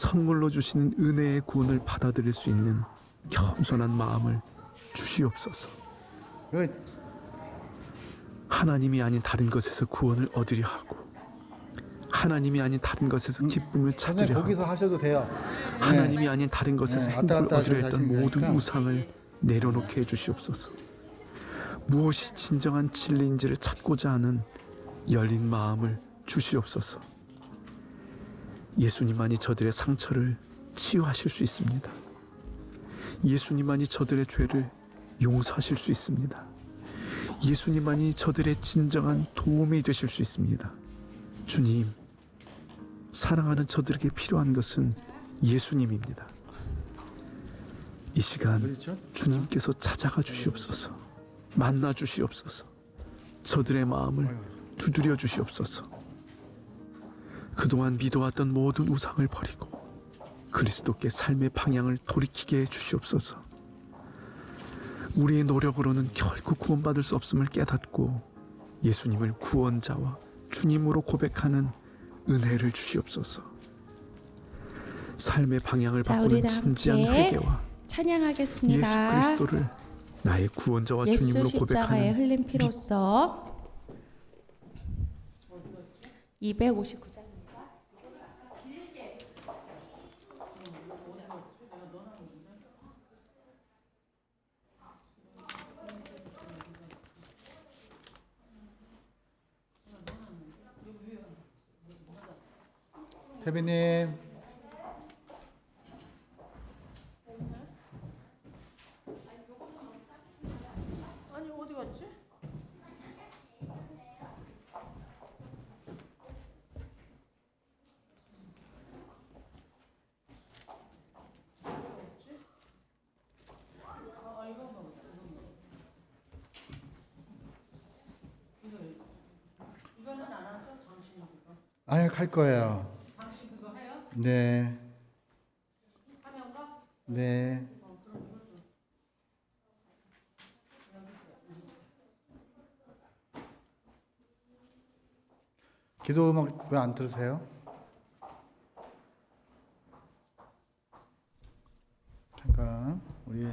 선물로 주시는 은혜의 구원을 받아들일 수 있는 겸손한 마음을 주시옵소서. 하나님이 아닌 다른 것에서 구원을 얻으려 하고, 하나님이 아닌 다른 것에서 기쁨을 찾으려 하고, 거기서 하셔도 돼요. 하나님이 아닌 다른 것에서 왔다 행복을 갔다 얻으려 했던 하시는 모든 거니까. 우상을 내려놓게 해주시옵소서. 무엇이 진정한 진리인지를 찾고자 하는 열린 마음을 주시옵소서. 예수님만이 저들의 상처를 치유하실 수 있습니다. 예수님만이 저들의 죄를 용서하실 수 있습니다. 예수님만이 저들의 진정한 도움이 되실 수 있습니다. 주님, 사랑하는 저들에게 필요한 것은 예수님입니다. 이 시간 주님께서 찾아가 주시옵소서. 만나 주시옵소서. 저들의 마음을 두드려 주시옵소서. 그동안 믿어왔던 모든 우상을 버리고 그리스도께 삶의 방향을 돌이키게 해 주시옵소서. 우리의 노력으로는 결코 구원받을 수 없음을 깨닫고 예수님을 구원자와 주님으로 고백하는 은혜를 주시옵소서. 삶의 방향을 바꾸는 진지한 회개와 찬양하겠습니다. 예수 그리스도를 나의 구원자와 주님으로 예수 십자가에 고백하는 흘린 피로써 259장입니다. 태빈님, 아니 어디 갔지? 이거는 안 하죠? 당신 그거. 아유 갈 거예요. 당신 그거 해요? 네, 화면가? 네. 기도 음악 왜 안 들으세요? 잠깐 우리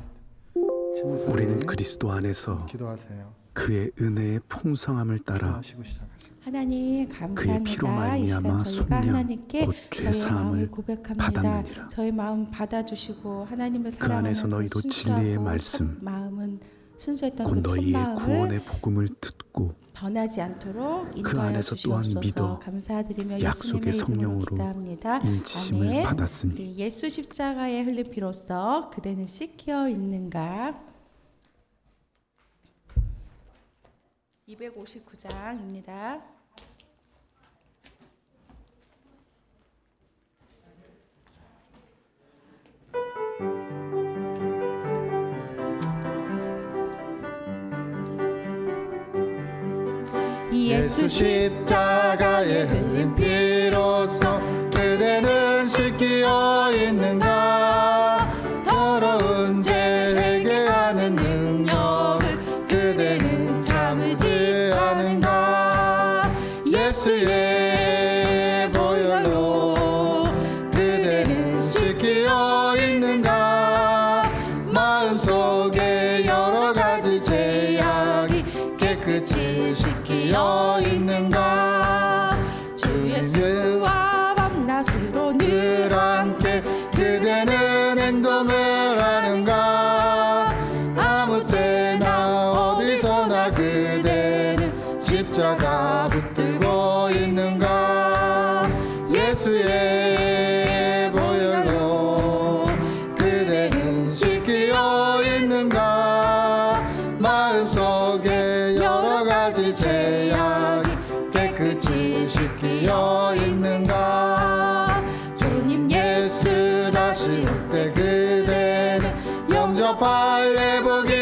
친구들 우리는 그리스도 안에서 기도하세요. 그의 은혜의 풍성함을 따라 하시고 시작하세요. 하나님 그의 피로 감사합니다. 이 시간 말미암아 저희가 속량 하나님께 곧 저희의 죄사함을 마음을 고백합니다. 받았느니라. 저희 마음 받아주시고 하나님을 그 사랑하는 안에서 너희도 순수하고 진리의 참 말씀 마음은 순수했던 곧 그 첫 너희의 마음을 구원의 복음을 듣고 변하지 않도록 그 인도하여 안에서 또한 주시옵소서. 믿어 감사드리며 약속의 예수님의 이름으로 성령으로 기도합니다. 인치심을 아멘. 받았으니 우리 예수 십자가에 흘린 피로써 그대는 씻겨 있는가? 259장입니다. 예수 십자가에 흘린 피로써 그대는 씻기어 있는가? 더러운 죄 회개하는 능력을 그대는 참지 않은가? 예수의 보혈로 그대는 씻기어 있는가? 마음속에 여러 가지 죄악이 깨끗이 씻기어 있는가? 주 예수와 밤낮으로 늘 함께 그대는 행동을 하는가? 아무 때나 어디서나 그대는 십자가 붙들고 있는가? 예수의 보혈로 그대는 씻기어 있는가? 마음속에 여러 가지 죄악이 깨끗이 씻기어 있는가? 주님 예수 다시 올 때 그대는 영접할 회복이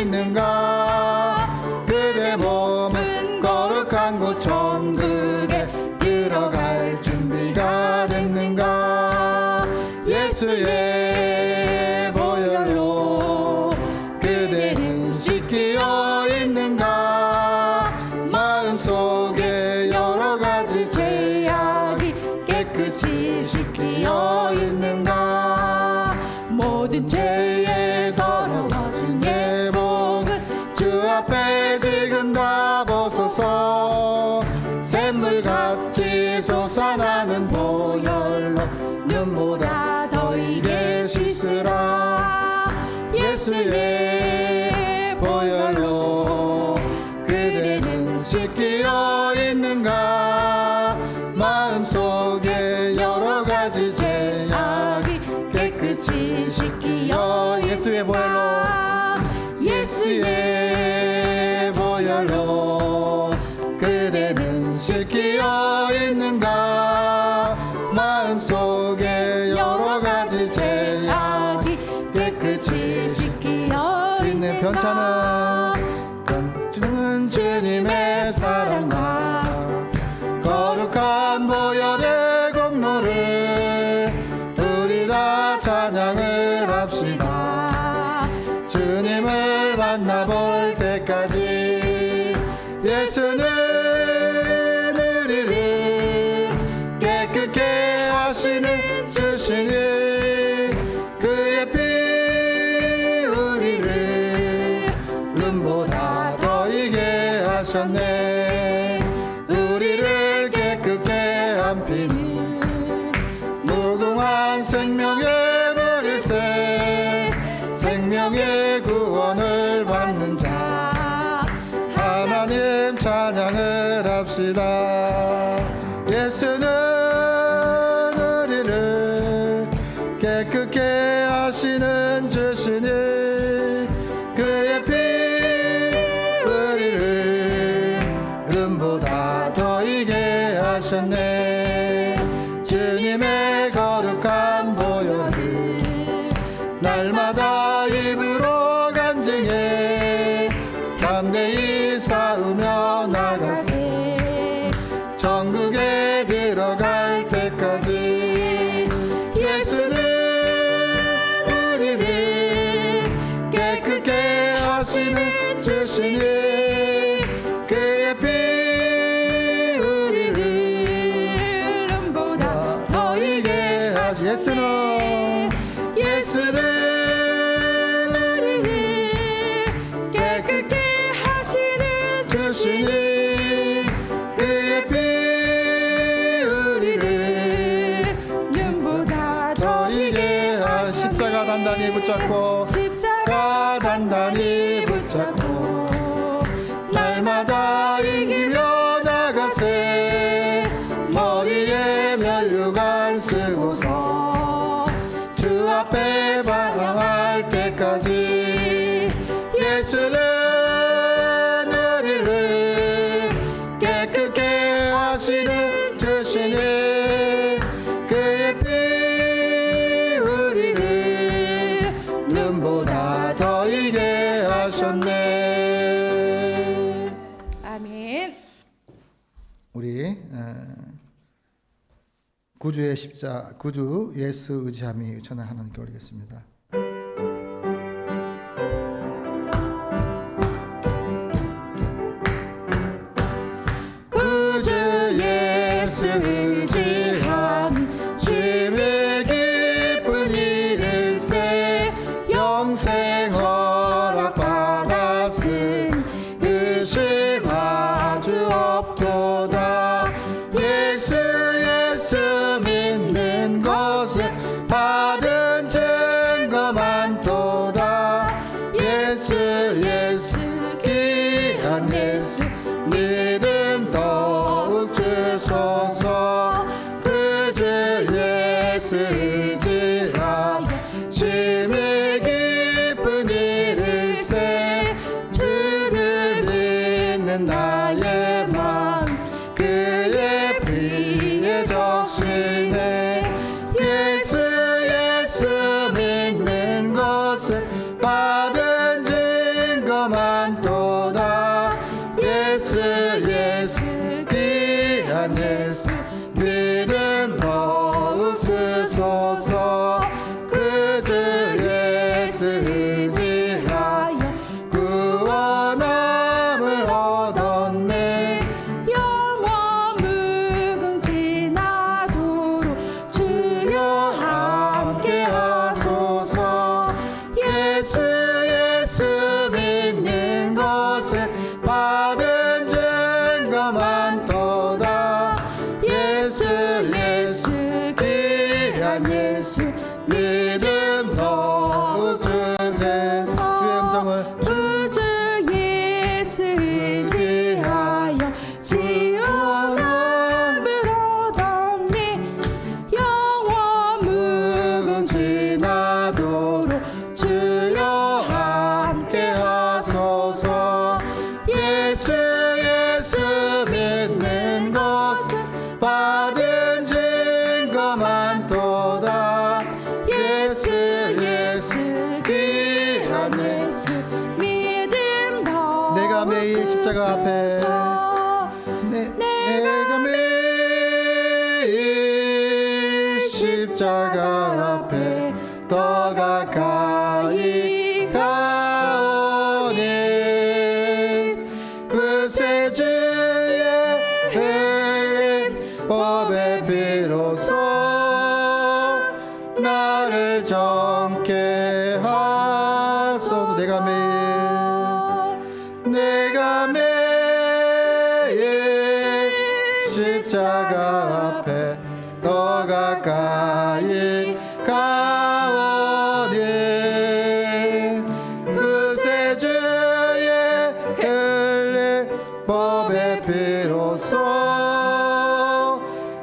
있는가? 그대 몸은 거룩한 곳 천국에 들어갈 준비가 됐는가? 예수의 보혈로 그대는 씻기어 있는가? 마음속에 여러 가지 죄악이 깨끗이 씻기어 있는가? 나는 보혈로 눈보다 더 이게 씻으라. 예수의 보혈로 그대는 씻기어 있는가. 마음속에 여러 가지 죄악이 깨끗이 씻기어. 예수의 보혈로, 예수의 보혈로 그대는 씻기어 있는가. 마음속에 여러 가지 죄악이 깨끗이 씻기어 있는. 변찮은 주님의 사랑과 거룩한 보혈의 공로를 우리 다 찬양을 합시다. 주님을 만나볼 때까지 예수는 우리를 깨끗게 하시는 주시니 그의 피 우리를 눈보다 더 이게 하셨네. 우리를 깨끗게 한 피는 무궁한 생명의 물일새 생명의 구원을 받는 자. 하나님 찬양을 합시다. 예수는 우리를 깨끗게 하시는 주시니 그의 피 우리를 눈보다 더 이게 하셨네. 주님의 거룩한 보혈을 날마다 입으로 간증해 담대히 싸우며 나가세. 천국에 들어갈 때까지 예수는 우리를 깨끗게 하시는 주시니 그의 피 우리를 눈보다 더 이게 하시. 예수는 우리를 깨끗게 하시는 주시니 그의 피 우리를 눈보다 더 이게 하시. 십자가 단단히 붙잡고, 십자가 단단히 붙잡고 날마다 이기며 나가세. 머리에 면류관 쓰고서 주 앞에 반항할 때까지 예수는 우리를 깨끗게 하시는 주시니 그의 피 우리를 눈보다 더 이게 하셨네. 아멘. 우리 구주의 십자, 구주 예수 의지함이 전하 하나님께 올리겠습니다. 구주 예수 의지함 심히 기쁜 일일세. 영생 허락 받았은 의심 아주 없도다. 예수 믿는 것을 받은 증거 많도다. 예수 귀한 예수 믿음 더욱 주소서. 그주 예수 의지하여 심히 기쁜 일일세. 주를 믿는 나의 마음 그의 피에 적시네. 예수 믿는 것을 받은 증거 많도다. 예수 귀한 예수 믿음 더욱 쓰소서. 그주 귀한 예수 믿음 더욱 주세. 주의 음성을 구주 예수 의지하여 시온함을 얻었니 영원 무궁지나도록 주여 함께 하소서. 예수 믿는 것은 받은 증거만 도다. 예수 귀한 예수 믿음 더 내가 매일 십자가 앞에 내가 매일 십자가 앞에 더 가까이 가오니 그새 주의 흘린 법의 피로써 나를 정케 하소서. 내가 매일 십자가 앞에 더 가까이 가오니 그새 주의 흘린 법의 피로써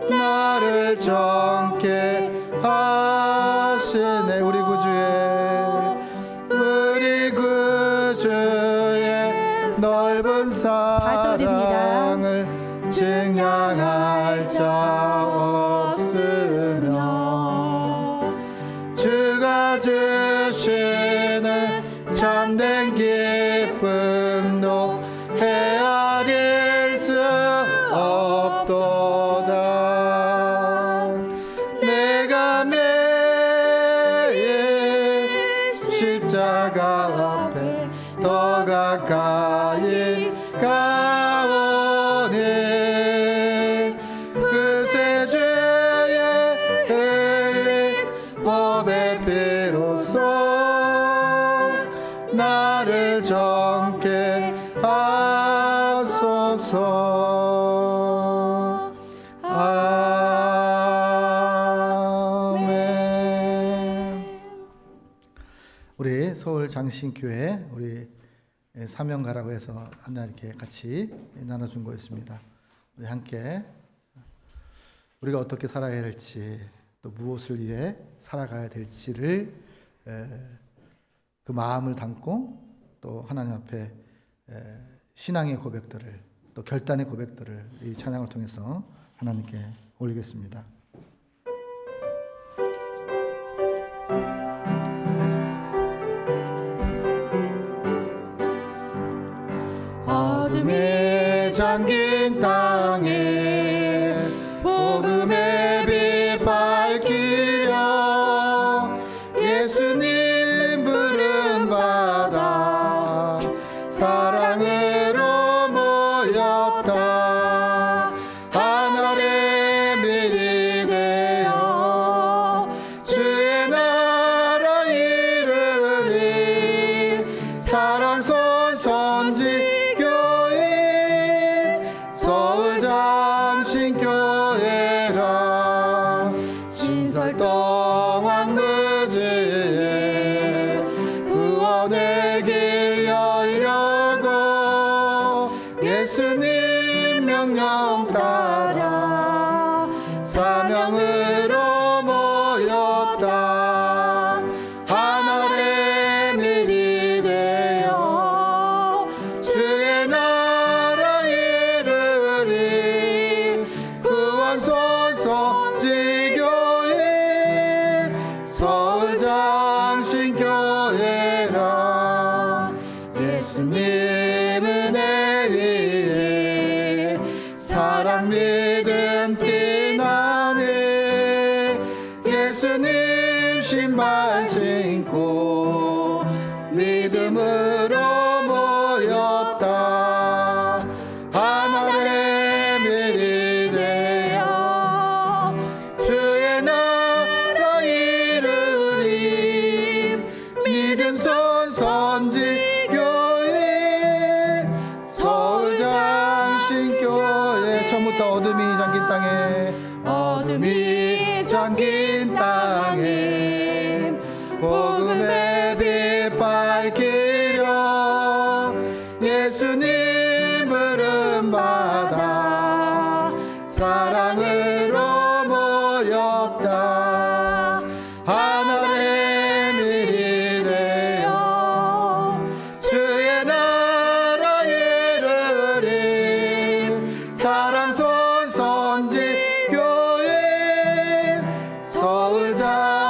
나를 정케 하시네. 우리 구주의 넓은 사랑을 증량할 자 없으며 주가 주시는 참된 기쁨도 헤아릴 수 없도다. 내가 매일 십자가 앞에 더 가까이 가오니 그새 주의 흘린 법의 피로써 나를 정케 하소서. 아멘. 우리 서울 장신교회 우리 사명가라고 해서 하나 이렇게 같이 나눠준 거였습니다. 우리 함께 우리가 어떻게 살아야 할지 또 무엇을 위해 살아가야 될지를 그 마음을 담고 또 하나님 앞에 신앙의 고백들을 또 결단의 고백들을 이 찬양을 통해서 하나님께 올리겠습니다. 어둠에 잠긴 땅에 복음의 빛 밝히려 예수님 부름 받아 사랑으로 모였다. 하늘의 밀이 되어 주의 나라 이루리. 사랑손 선지 서울장신교회라 신설동 왕무지에 구원의 길 열려고 예수님 명령 따라 사명으로 모였다. 하늘의 밀이 되어 주의 나라 이루리. 구원손 선지교회 서울장신교회라 예수님 은혜 위에 사랑 믿음 피나네. 예수님 신발 신고 믿음으로 모였다. 하늘의 밀이 되어 주의 나라 이루리. 믿음손 선지교회 서울장신교회. 처음부터 어둠이 잠긴 땅에 어둠이 잠긴 땅에 복음의 빛 밝히려 예수님 부름받아 사랑으로 모였다. 하늘의 밀이 되어 주의 나라 이루리. 사랑손 선지교회 서울장신교회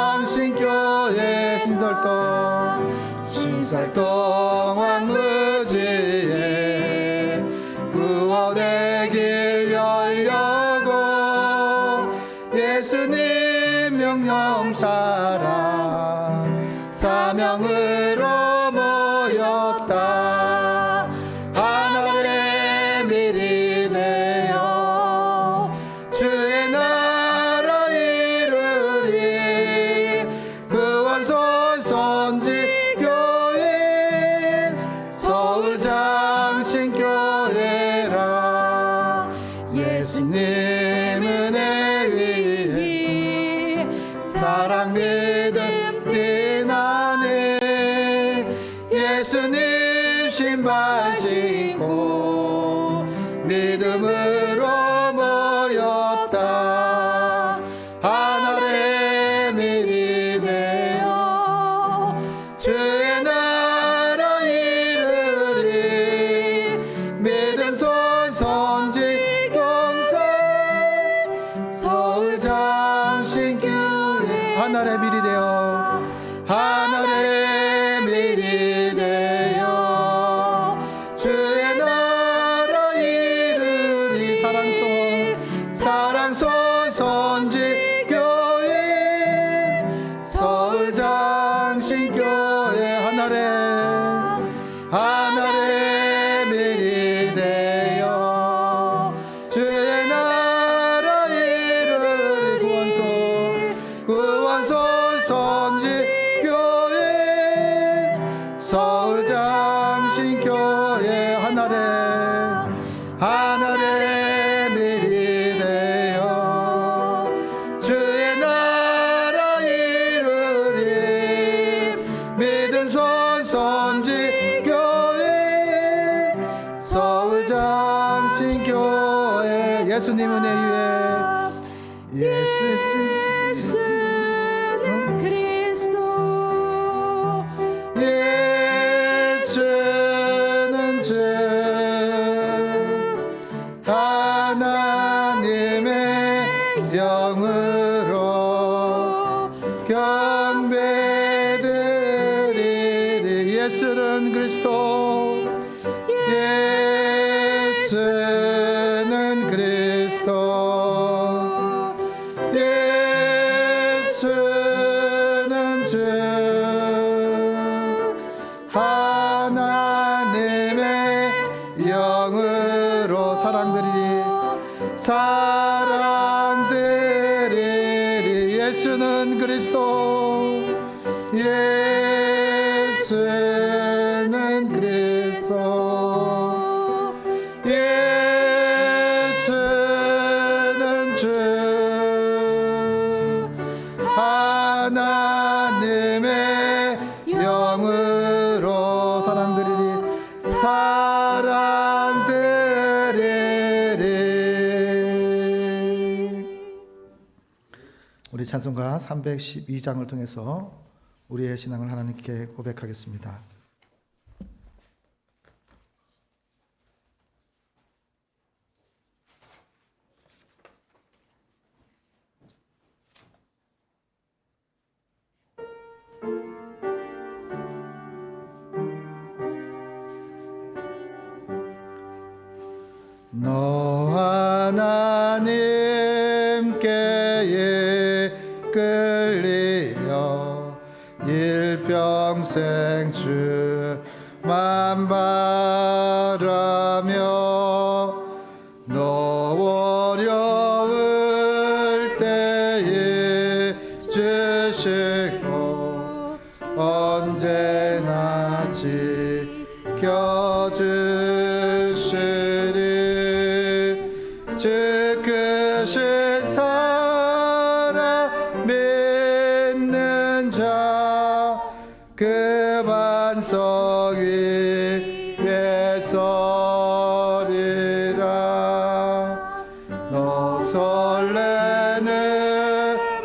신설동 왕무지에 구원의 길 열려고 예수님 명령 따라 사명으로 모였다. 하늘의 밀이 되어 주의 나라 이루리. 구원손 선지교회 서울장신교회라. 예수님 은혜 위에 사랑 믿음 빛나네. 예수님 신발 신고 믿음으로 모였다. 하늘의 밀이 되어 주의 나라 이루리. 믿음손 선지 경사 서울장신교회 하늘의 밀이 되어 하늘의 밀이 되어 주의 나라 이루리. 사랑손 선지교회 서울장신교회 하늘의 밀이 되어 주의 나라 이루리. 구원손 선지교회 서울장신교회 하늘의 밀이 되어 주의 나라 이루리. 믿음손 선지교회 서울장신교회 예수님 은혜 위에 예수는 그리스도 예수는 주 하나님의 영으로 경배드리리. 예수는 그리스도 예수는 그리스도 예수는 주 하나님의 영으로 사랑드리리. 예수는 그리스도 예수는 그리스도 예수는 주 하나님의 영으로 사랑드리리. 우리 찬송가 312장을 통해서 우리의 신앙을 하나님께 고백하겠습니다. 너 하나님께 끌리어 일평생 주만 바라며 너 어려울 때에 주시고 언제나 지켜주시리. 주 크신 사랑 그 반석 위에 서리라. 너 설레는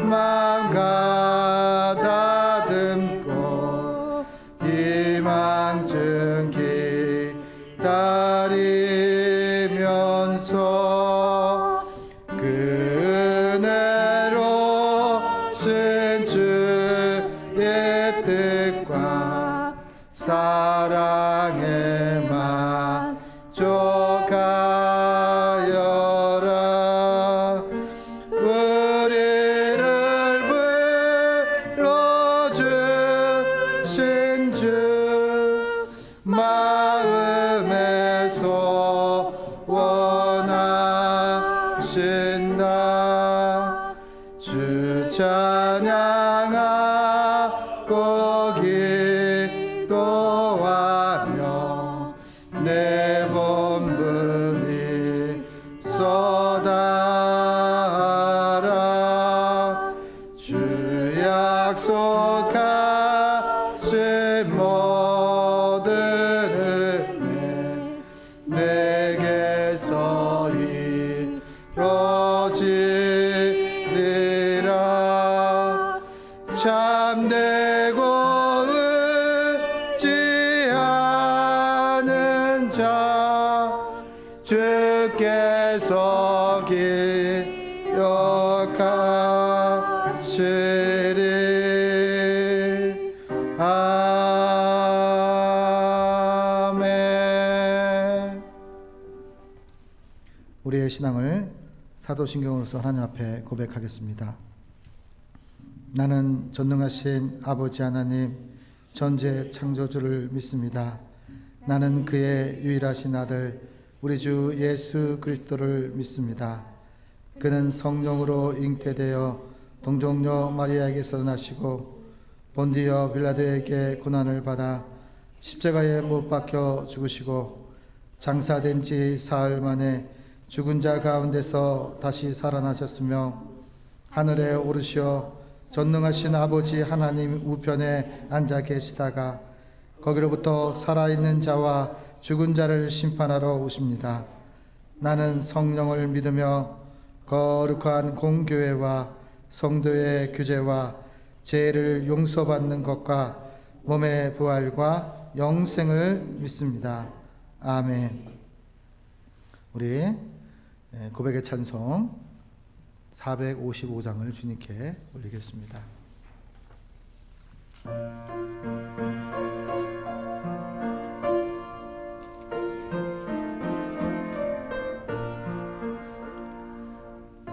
맘 가다듬고 희망 기다리면서 그 은혜로 쓴 주의 뜻과 사랑에 만족하여라. 우리를 불러주신 주 마음에서 원하신다. 주 찬양하고 기도하며 내 본분이 쏟아라. 주 약속하신 모든 은혜 내게서 이루어지리라. 참되고 의지하는 자 주께서 기억하시리. 아멘. 우리의 신앙을 사도신경으로서 하나님 앞에 고백하겠습니다. 나는 전능하신 아버지 하나님 전재 창조주를 믿습니다. 나는 그의 유일하신 아들 우리 주 예수 그리스도를 믿습니다. 그는 성령으로 잉태되어 동정녀 마리아에게서 나시고 본디어 빌라도에게 고난을 받아 십자가에 못 박혀 죽으시고 장사된 지 사흘 만에 죽은 자 가운데서 다시 살아나셨으며 하늘에 오르시어 전능하신 아버지 하나님 우편에 앉아 계시다가 거기로부터 살아있는 자와 죽은 자를 심판하러 오십니다. 나는 성령을 믿으며 거룩한 공교회와 성도의 규제와 죄를 용서받는 것과 몸의 부활과 영생을 믿습니다. 아멘. 우리 고백의 찬송 455장을 주님께 올리겠습니다.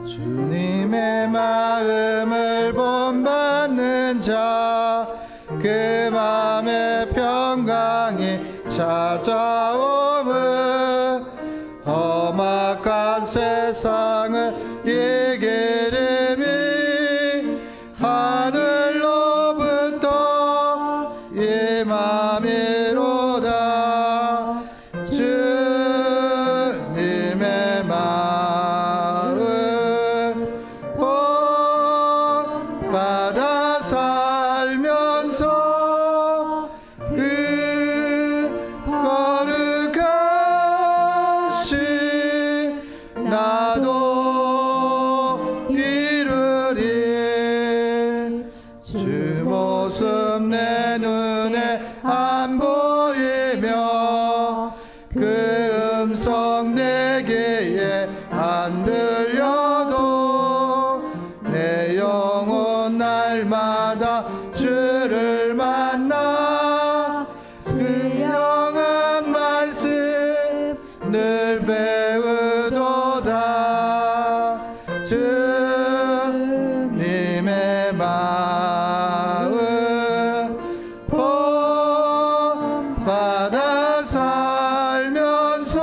주님의 마음을 본받는 자 그 마음의 평강이 찾아오면 험악한 세상을 이기림이 하늘로부터 임함이로다. 주님의 마음 본받아 살면서 그 거룩하신 나도 이루리. 주 모습 내 눈에 안 보이며 그 음성 내 귀에 안 들려도 내 영혼 날마다 주를 만나 신령한 말씀 늘 배우도다. 주님의 마음 본받아 살면서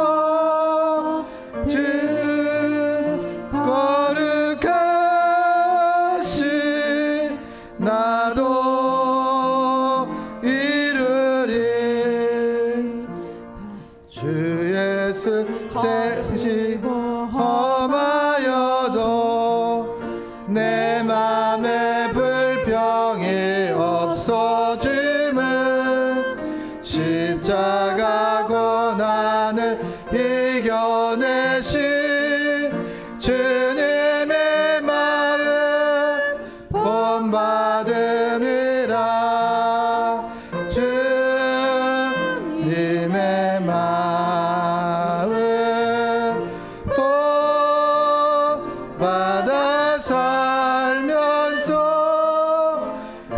주 거룩하신 나도 이루리. 주 예수 생시 험하여도 내 맘에 불평이 없어짐을 받음이라 주님의 마음 복받아 살면서 그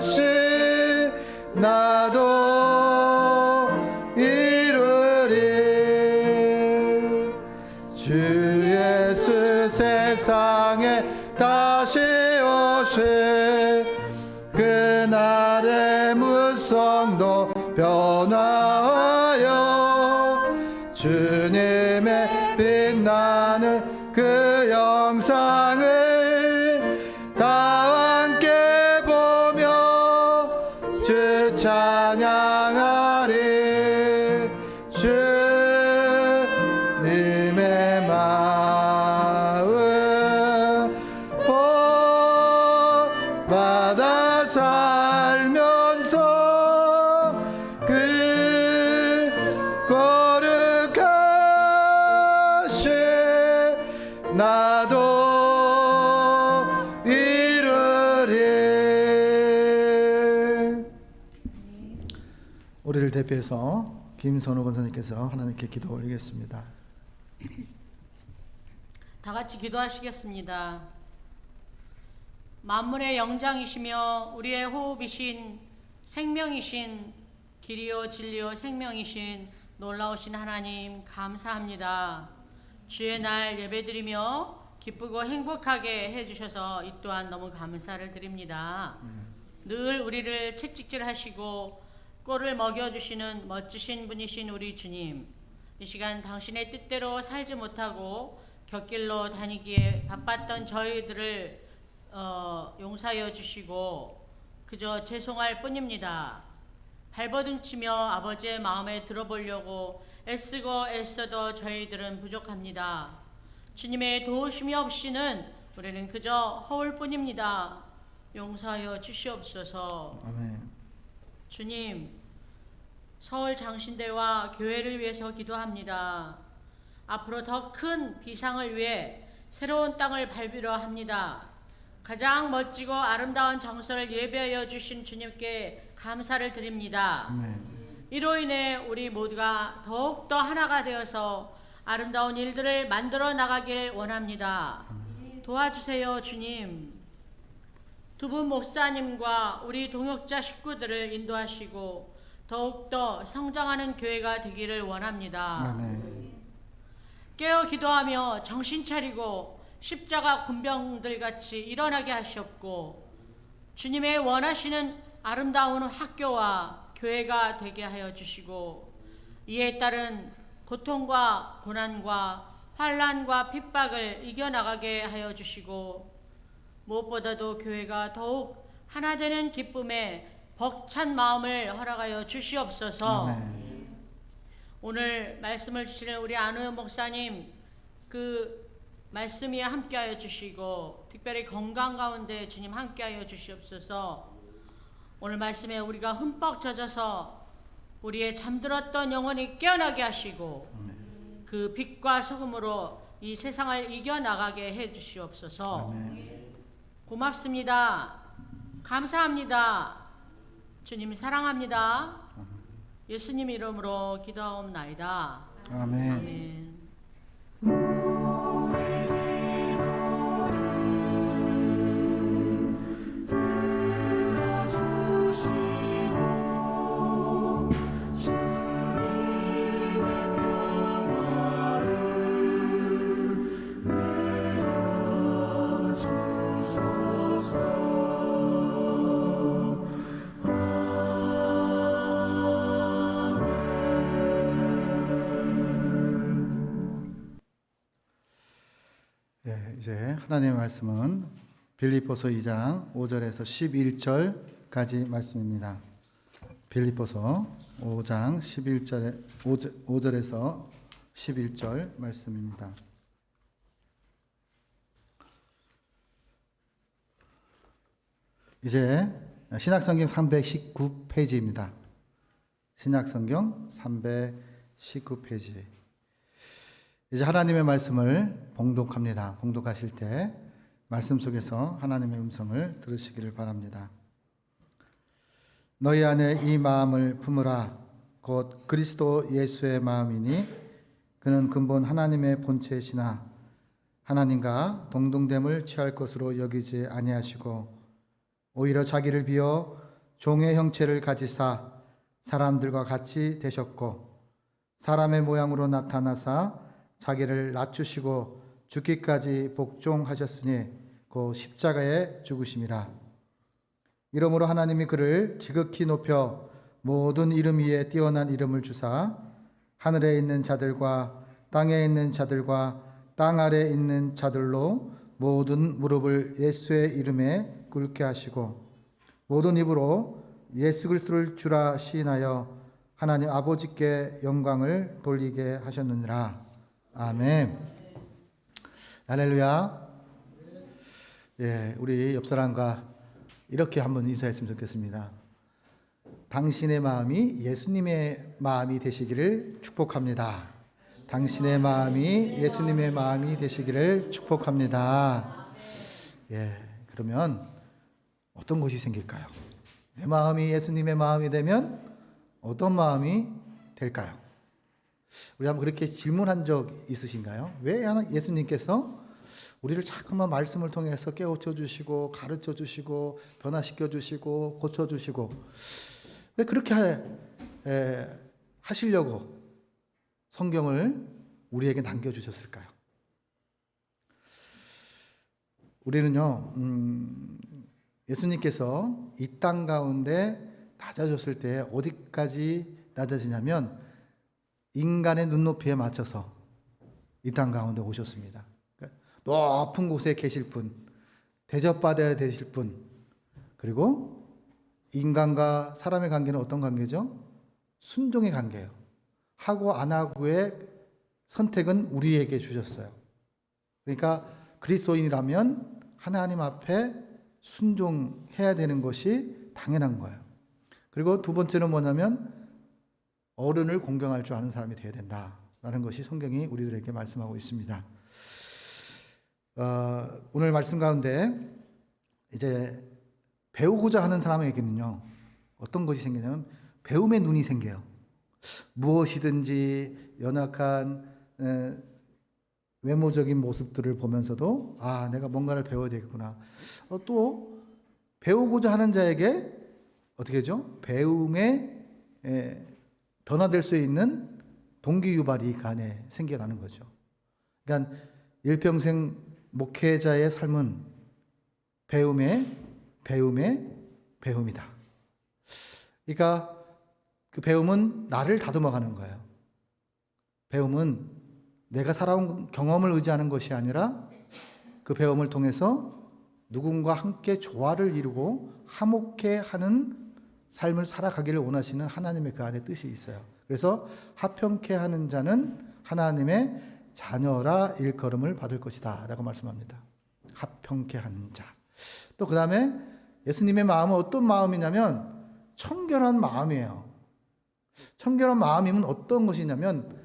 거룩하신 나도 이루리 주 예수 세상에 다시 오실 그날의 무성도 변화하여 주님의 빛나는 그 영상을 다 함께 보며 주 찬양하리 주님의 마음 복받아 살면서 그 거룩하신 나도 이루리. 우리를 대표해서 김선우 권사님께서 하나님께 기도 올리겠습니다. 다 같이 기도하시겠습니다. 만물의 영장이시며 우리의 호흡이신 생명이신 길이요 진리요 생명이신 놀라우신 하나님 감사합니다. 주의 날 예배드리며 기쁘고 행복하게 해주셔서 이 또한 너무 감사를 드립니다. 늘 우리를 채찍질하시고 꼴을 먹여주시는 멋지신 분이신 우리 주님, 이 시간 당신의 뜻대로 살지 못하고 곁길로 다니기에 바빴던 저희들을 용서하여 주시고 그저 죄송할 뿐입니다. 발버둥치며 아버지의 마음에 들어보려고 애쓰고 애써도 저희들은 부족합니다. 주님의 도우심이 없이는 우리는 그저 허울 뿐입니다. 용서하여 주시옵소서. 아멘. 주님, 서울 장신대와 교회를 위해서 기도합니다. 앞으로 더 큰 비상을 위해 새로운 땅을 밟으려 합니다. 가장 멋지고 아름다운 정서를 예배하여 주신 주님께 감사를 드립니다. 아멘. 이로 인해 우리 모두가 더욱더 하나가 되어서 아름다운 일들을 만들어 나가길 원합니다. 도와주세요, 주님. 두 분 목사님과 우리 동역자 식구들을 인도하시고 더욱더 성장하는 교회가 되기를 원합니다. 아멘. 깨어 기도하며 정신 차리고 십자가 군병들 같이 일어나게 하시옵고 주님의 원하시는 아름다운 학교와 교회가 되게 하여 주시고 이에 따른 고통과 고난과 환난과 핍박을 이겨나가게 하여 주시고 무엇보다도 교회가 더욱 하나 되는 기쁨에 벅찬 마음을 허락하여 주시옵소서. 아멘. 오늘 말씀을 주시는 우리 안우영 목사님 그 말씀이 함께하여 주시고 특별히 건강 가운데 주님 함께하여 주시옵소서. 오늘 말씀에 우리가 흠뻑 젖어서 우리의 잠들었던 영혼이 깨어나게 하시고 그 빛과 소금으로 이 세상을 이겨나가게 해 주시옵소서. 아멘. 고맙습니다. 감사합니다. 주님 사랑합니다. 예수님 이름으로 기도하옵나이다. 아멘. 아멘. 이제 하나님의 말씀은 빌립보서 2장 5절에서 11절까지 말씀입니다. 빌립보서 5장 5절에서 11절 말씀입니다. 이제 신약성경 이제 하나님의 말씀을 봉독합니다. 봉독하실 때 말씀 속에서 하나님의 음성을 들으시기를 바랍니다. 너희 안에 이 마음을 품으라. 곧 그리스도 예수의 마음이니 그는 근본 하나님의 본체시나 하나님과 동등됨을 취할 것으로 여기지 아니하시고 오히려 자기를 비어 종의 형체를 가지사 사람들과 같이 되셨고 사람의 모양으로 나타나사 자기를 낮추시고 죽기까지 복종하셨으니 그 십자가에 죽으심이라. 이러므로 하나님이 그를 지극히 높여 모든 이름 위에 뛰어난 이름을 주사 하늘에 있는 자들과 땅에 있는 자들과 땅 아래에 있는 자들로 모든 무릎을 예수의 이름에 꿇게 하시고 모든 입으로 예수 그리스도를 주라 시인하여 하나님 아버지께 영광을 돌리게 하셨느니라. 아멘. 할렐루야. 예, 우리 옆 사람과 이렇게 한번 인사했으면 좋겠습니다. 당신의 마음이 예수님의 마음이 되시기를 축복합니다. 당신의 마음이 예수님의 마음이 되시기를 축복합니다. 예, 그러면 어떤 것이 생길까요? 내 마음이 예수님의 마음이 되면 어떤 마음이 될까요? 우리 한번 그렇게 질문한 적 있으신가요? 왜 예수님께서 우리를 자꾸만 말씀을 통해서 깨우쳐 주시고 가르쳐 주시고 변화시켜 주시고 고쳐 주시고 왜 그렇게 하시려고 성경을 우리에게 남겨주셨을까요? 우리는요, 예수님께서 이 땅 가운데 낮아졌을 때 어디까지 낮아지냐면 인간의 눈높이에 맞춰서 이 땅 가운데 오셨습니다. 그러니까 높은 곳에 계실 분, 대접받아야 되실 분, 그리고 인간과 사람의 관계는 어떤 관계죠? 순종의 관계예요. 하고 안 하고의 선택은 우리에게 주셨어요. 그러니까 그리스도인이라면 하나님 앞에 순종해야 되는 것이 당연한 거예요. 그리고 두 번째는 뭐냐면 어른을 공경할 줄 아는 사람이 되어야 된다라는 것이 성경이 우리들에게 말씀하고 있습니다. 오늘 말씀 가운데 이제 배우고자 하는 사람에게는요 어떤 것이 생기냐면 배움의 눈이 생겨요. 무엇이든지 연약한 외모적인 모습들을 보면서도 아, 내가 뭔가를 배워야 되겠구나. 또 배우고자 하는 자에게 어떻게 하죠? 배움에 변화될 수 있는 동기 유발이 그 안에 생겨나는 거죠. 그러니까 일평생 목회자의 삶은 배움의 배움이다. 그러니까 그 배움은 나를 다듬어가는 거예요. 배움은 내가 살아온 경험을 의지하는 것이 아니라 그 배움을 통해서 누군가 함께 조화를 이루고 화목해 하는 삶을 살아가기를 원하시는 하나님의 그 안에 뜻이 있어요. 그래서 화평케 하는 자는 하나님의 자녀라 일컬음을 받을 것이다 라고 말씀합니다. 화평케 하는 자. 또 그 다음에 예수님의 마음은 어떤 마음이냐면 청결한 마음이에요. 청결한 마음이면 어떤 것이냐면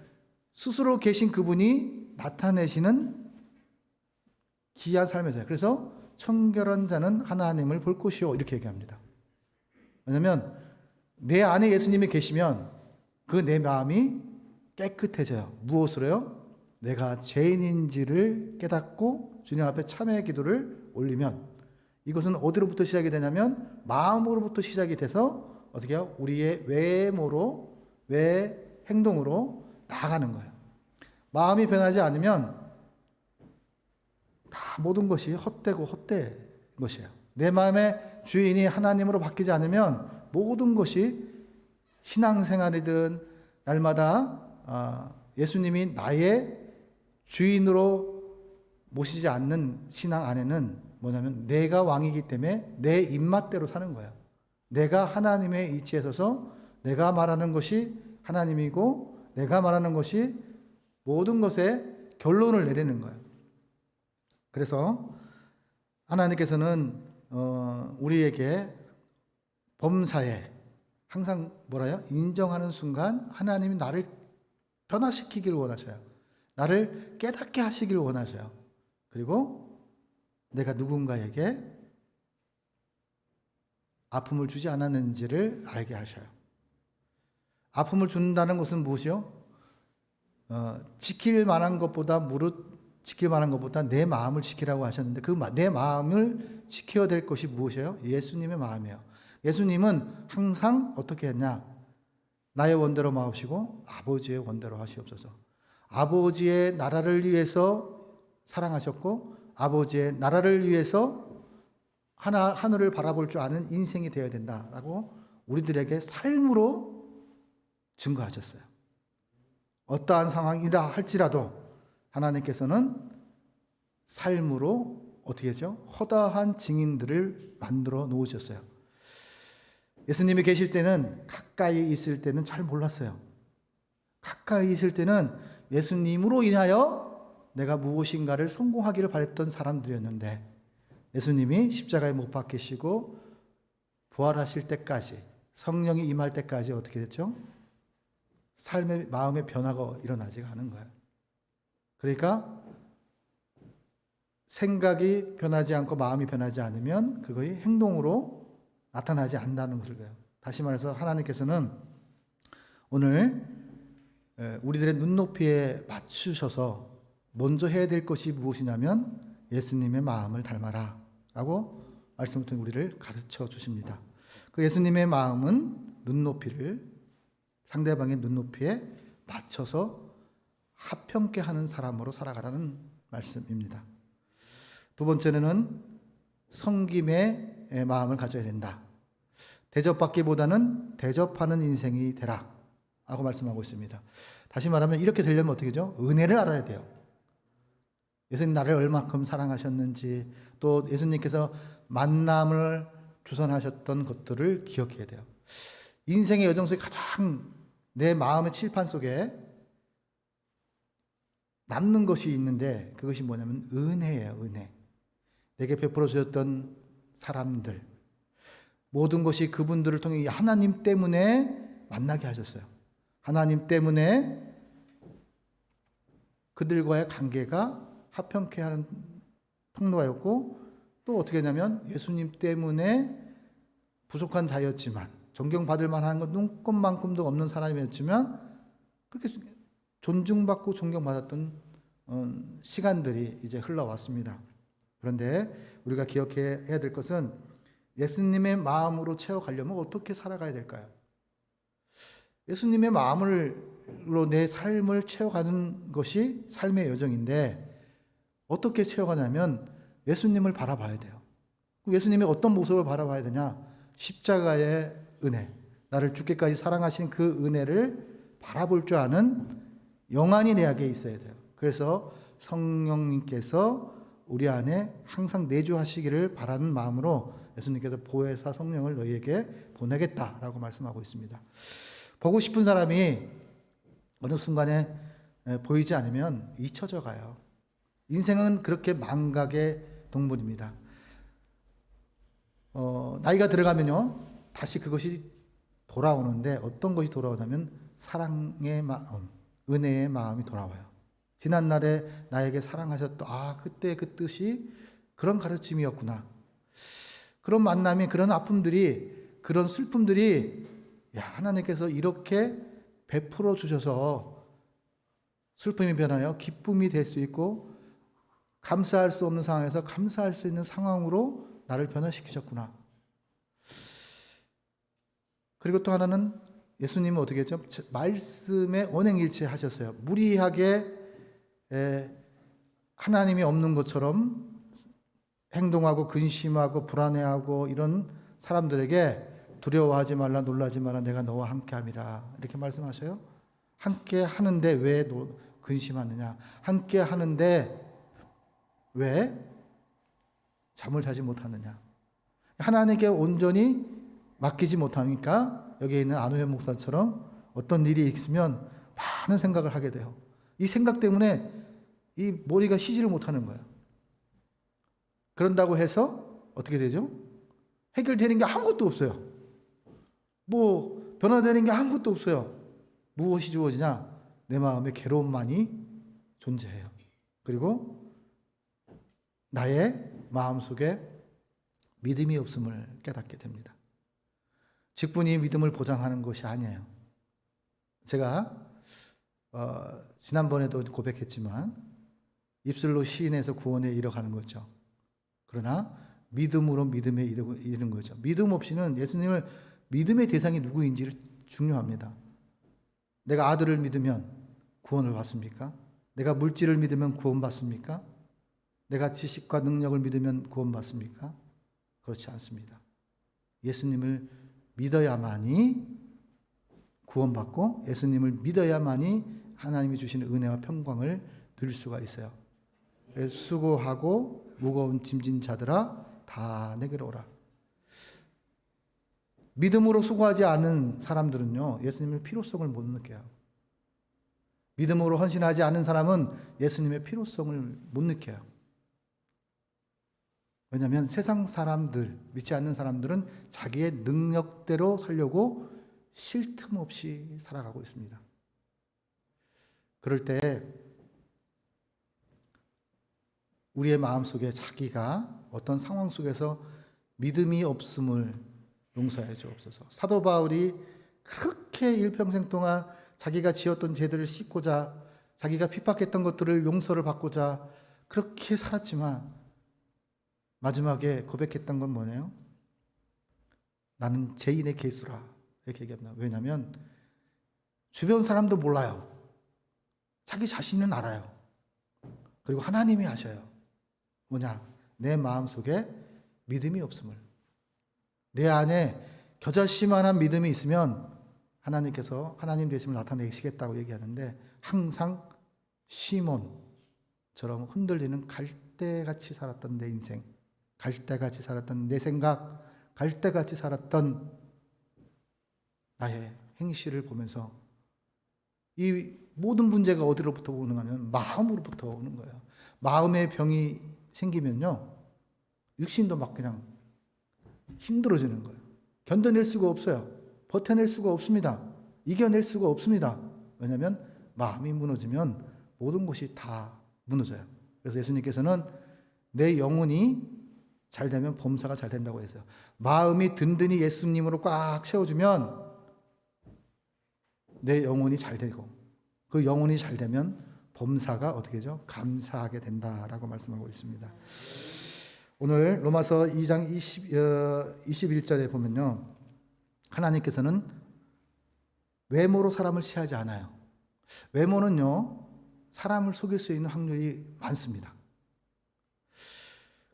스스로 계신 그분이 나타내시는 기이한 삶이죠. 그래서 청결한 자는 하나님을 볼 것이요 이렇게 얘기합니다. 왜냐하면 내 안에 예수님이 계시면 그 내 마음이 깨끗해져요. 무엇으로요? 내가 죄인인지를 깨닫고 주님 앞에 참회의 기도를 올리면 이것은 어디로부터 시작이 되냐면 마음으로부터 시작이 돼서 어떻게 해요? 우리의 외모로 외 행동으로 나아가는 거예요. 마음이 변하지 않으면 다 모든 것이 헛되고 헛된 것이에요. 내 마음의 주인이 하나님으로 바뀌지 않으면 모든 것이 신앙생활이든 날마다 예수님이 나의 주인으로 모시지 않는 신앙 안에는 뭐냐면 내가 왕이기 때문에 내 입맛대로 사는 거예요. 내가 하나님의 위치에 서서 내가 말하는 것이 하나님이고 내가 말하는 것이 모든 것에 결론을 내리는 거예요. 그래서 하나님께서는 우리에게 범사에 항상 뭐라요? 인정하는 순간 하나님이 나를 변화시키기를 원하셔요. 나를 깨닫게 하시길 원하셔요. 그리고 내가 누군가에게 아픔을 주지 않았는지를 알게 하셔요. 아픔을 준다는 것은 무엇이요? 지킬 만한 것보다 무릇 지킬 만한 것보다 내 마음을 지키라고 하셨는데 그 내 마음을 지켜야 될 것이 무엇이에요? 예수님의 마음이에요. 예수님은 항상 어떻게 했냐? 나의 원대로 마옵시고 아버지의 원대로 하시옵소서. 아버지의 나라를 위해서 사랑하셨고 아버지의 나라를 위해서 하늘을 바라볼 줄 아는 인생이 되어야 된다라고 우리들에게 삶으로 증거하셨어요. 어떠한 상황이라 할지라도 하나님께서는 삶으로 어떻게 했죠? 허다한 증인들을 만들어 놓으셨어요. 예수님이 계실 때는 가까이 있을 때는 잘 몰랐어요. 가까이 있을 때는 예수님으로 인하여 내가 무엇인가를 성공하기를 바랬던 사람들이었는데 예수님이 십자가에 못 박히시고 부활하실 때까지 성령이 임할 때까지 어떻게 됐죠? 삶의 마음의 변화가 일어나지가 않은 거예요. 그러니까 생각이 변하지 않고 마음이 변하지 않으면 그것이 행동으로 나타나지 않는다는 것을 봐요. 다시 말해서 하나님께서는 오늘 우리들의 눈높이에 맞추셔서 먼저 해야 될 것이 무엇이냐면 예수님의 마음을 닮아라 라고 말씀을 통해 우리를 가르쳐 주십니다. 그 예수님의 마음은 눈높이를 상대방의 눈높이에 맞춰서 합평케 하는 사람으로 살아가라는 말씀입니다. 두 번째는 섬김의 마음을 가져야 된다. 대접받기보다는 대접하는 인생이 되라 라고 말씀하고 있습니다. 다시 말하면 이렇게 되려면 어떻게 되죠? 은혜를 알아야 돼요. 예수님 나를 얼마큼 사랑하셨는지 또 예수님께서 만남을 주선하셨던 것들을 기억해야 돼요. 인생의 여정 속에 가장 내 마음의 칠판 속에 남는 것이 있는데 그것이 뭐냐면 은혜예요. 은혜. 내게 베풀어 주셨던 사람들 모든 것이 그분들을 통해 하나님 때문에 만나게 하셨어요. 하나님 때문에 그들과의 관계가 합평케 하는 통로였고 또 어떻게 했냐면 예수님 때문에 부족한 자였지만 존경받을 만한 건 눈꼽만큼도 없는 사람이었지만 그렇게 존중받고 존경받았던 시간들이 이제 흘러왔습니다. 그런데 우리가 기억해야 될 것은 예수님의 마음으로 채워가려면 어떻게 살아가야 될까요? 예수님의 마음으로 내 삶을 채워가는 것이 삶의 여정인데 어떻게 채워가냐면 예수님을 바라봐야 돼요. 예수님의 어떤 모습을 바라봐야 되냐? 십자가의 은혜, 나를 죽게까지 사랑하신 그 은혜를 바라볼 줄 아는 영안이 내 안에 있어야 돼요. 그래서 성령님께서 우리 안에 항상 내주하시기를 바라는 마음으로 예수님께서 보혜사 성령을 너희에게 보내겠다라고 말씀하고 있습니다. 보고 싶은 사람이 어느 순간에 보이지 않으면 잊혀져 가요. 인생은 그렇게 망각의 동물입니다. 나이가 들어가면요 다시 그것이 돌아오는데 어떤 것이 돌아오냐면 사랑의 마음, 은혜의 마음이 돌아와요. 지난날에 나에게 사랑하셨던 그때 그 뜻이 그런 가르침이었구나. 그런 만남이, 그런 아픔들이, 그런 슬픔들이 하나님께서 이렇게 베풀어 주셔서 슬픔이 변하여 기쁨이 될 수 있고 감사할 수 없는 상황에서 감사할 수 있는 상황으로 나를 변화시키셨구나. 그리고 또 하나는 예수님은 어떻게 했죠? 말씀에 언행일체 하셨어요. 무리하게 하나님이 없는 것처럼 행동하고 근심하고 불안해하고 이런 사람들에게 두려워하지 말라, 놀라지 말라, 내가 너와 함께함이라 이렇게 말씀하셔요. 함께 하는데 왜 근심하느냐? 함께 하는데 왜 잠을 자지 못하느냐? 하나님께 온전히 맡기지 못하니까 여기에 있는 안우현 목사처럼 어떤 일이 있으면 많은 생각을 하게 돼요. 이 생각 때문에 이 머리가 쉬지를 못하는 거예요. 그런다고 해서 어떻게 되죠? 해결되는 게 아무것도 없어요. 변화되는 게 아무것도 없어요. 무엇이 주어지냐? 내 마음의 괴로움만이 존재해요. 그리고 나의 마음속에 믿음이 없음을 깨닫게 됩니다. 직분이 믿음을 보장하는 것이 아니에요. 제가 지난번에도 고백했지만 입술로 시인해서 구원에 이뤄가는 거죠. 그러나 믿음으로 믿음에 이르는 거죠. 믿음 없이는 예수님을 믿음의 대상이 누구인지를 중요합니다. 내가 아들을 믿으면 구원을 받습니까? 내가 물질을 믿으면 구원받습니까? 내가 지식과 능력을 믿으면 구원받습니까? 그렇지 않습니다. 예수님을 믿어야만이 구원받고 예수님을 믿어야만이 하나님이 주시는 은혜와 평강을 누릴 수가 있어요. 수고하고 무거운 짐진 자들아 다 내게로 오라. 믿음으로 수고하지 않은 사람들은요, 예수님의 필요성을 못 느껴요. 믿음으로 헌신하지 않은 사람은 예수님의 필요성을 못 느껴요. 왜냐하면 세상 사람들, 믿지 않는 사람들은 자기의 능력대로 살려고 쉴 틈 없이 살아가고 있습니다. 그럴 때 우리의 마음속에 자기가 어떤 상황 속에서 믿음이 없음을 용서해 주옵소서. 사도 바울이 그렇게 일평생 동안 자기가 지었던 죄들을 씻고자, 자기가 핍박했던 것들을 용서를 받고자 그렇게 살았지만 마지막에 고백했던 건 뭐냐요? 나는 죄인의 개수라 이렇게 얘기합니다. 왜냐하면 주변 사람도 몰라요. 자기 자신은 알아요. 그리고 하나님이 아셔요. 뭐냐? 내 마음속에 믿음이 없음을. 내 안에 겨자씨만한 믿음이 있으면 하나님께서 하나님 되심을 나타내시겠다고 얘기하는데 항상 시몬처럼 흔들리는 갈대같이 살았던 내 인생, 갈대같이 살았던 내 생각, 갈대같이 살았던 나의 행실을 보면서 이 모든 문제가 어디로부터 오는 거냐면 마음으로부터 오는 거예요. 마음의 병이 생기면요, 육신도 막 그냥 힘들어지는 거예요. 견뎌낼 수가 없어요. 버텨낼 수가 없습니다. 이겨낼 수가 없습니다. 왜냐하면 마음이 무너지면 모든 것이 다 무너져요. 그래서 예수님께서는 내 영혼이 잘 되면 범사가 잘 된다고 했어요. 마음이 든든히 예수님으로 꽉 채워주면 내 영혼이 잘 되고 그 영혼이 잘 되면 범사가 어떻게 되죠? 감사하게 된다라고 말씀하고 있습니다. 오늘 로마서 2장 21절에 보면요, 하나님께서는 외모로 사람을 취하지 않아요. 외모는요, 사람을 속일 수 있는 확률이 많습니다.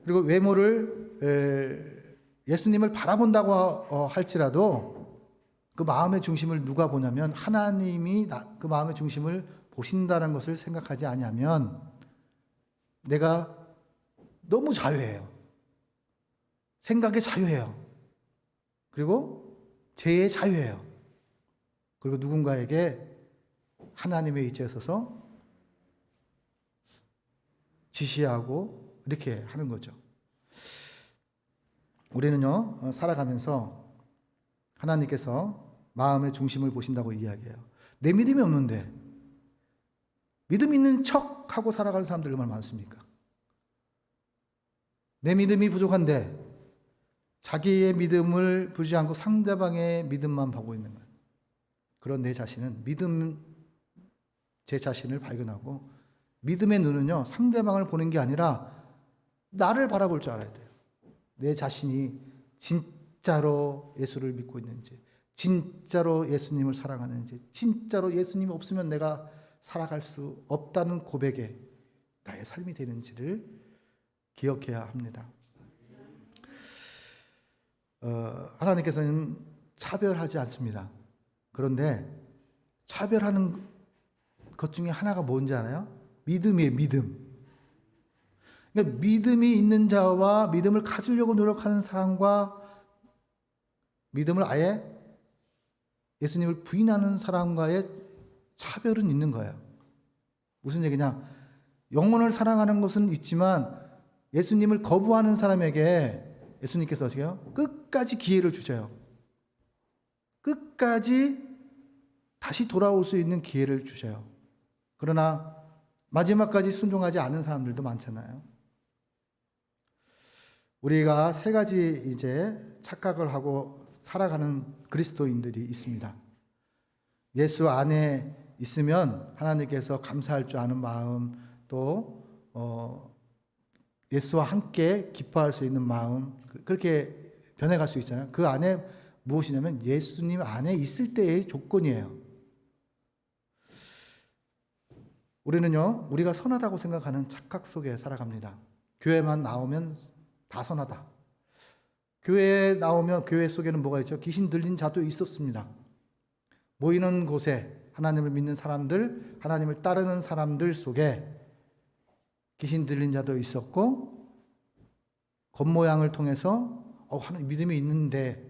그리고 외모를 예수님을 바라본다고 할지라도 그 마음의 중심을 누가 보냐면 하나님이 그 마음의 중심을 보신다는 것을 생각하지 아니하면 내가 너무 자유해요. 생각에 자유해요. 그리고 죄에 자유해요. 그리고 누군가에게 하나님의 위치에 서서 지시하고 이렇게 하는 거죠. 우리는요, 살아가면서 하나님께서 마음의 중심을 보신다고 이야기해요. 내 믿음이 없는데 믿음 있는 척하고 살아가는 사람들 얼마나 많습니까? 내 믿음이 부족한데 자기의 믿음을 보지 않고 상대방의 믿음만 보고 있는 거예요. 그런 내 자신은 제 자신을 발견하고 믿음의 눈은요, 상대방을 보는 게 아니라 나를 바라볼 줄 알아야 돼요. 내 자신이 진짜로 예수를 믿고 있는지, 진짜로 예수님을 사랑하는지, 진짜로 예수님이 없으면 내가 살아갈 수 없다는 고백에 나의 삶이 되는지를 기억해야 합니다. 하나님께서는 차별하지 않습니다. 그런데 차별하는 것 중에 하나가 뭔지 알아요? 믿음이에요, 믿음. 그러니까 믿음이 있는 자와 믿음을 가지려고 노력하는 사람과 믿음을 아예 예수님을 부인하는 사람과의 차별은 있는 거예요. 무슨 얘기냐? 영혼을 사랑하는 것은 있지만 예수님을 거부하는 사람에게 예수님께서 어떻게 해요? 끝까지 기회를 주셔요. 끝까지 다시 돌아올 수 있는 기회를 주셔요. 그러나 마지막까지 순종하지 않은 사람들도 많잖아요. 우리가 세 가지 이제 착각을 하고 살아가는 그리스도인들이 있습니다. 예수 안에 있으면 하나님께서 감사할 줄 아는 마음, 또 예수와 함께 기뻐할 수 있는 마음, 그렇게 변해갈 수 있잖아요. 그 안에 무엇이냐면 예수님 안에 있을 때의 조건이에요. 우리는요, 우리가 선하다고 생각하는 착각 속에 살아갑니다. 교회만 나오면 다 선하다. 교회에 나오면 교회 속에는 뭐가 있죠? 귀신 들린 자도 있었습니다. 모이는 곳에 하나님을 믿는 사람들, 하나님을 따르는 사람들 속에 귀신 들린 자도 있었고, 겉모양을 통해서 하나님 믿음이 있는데,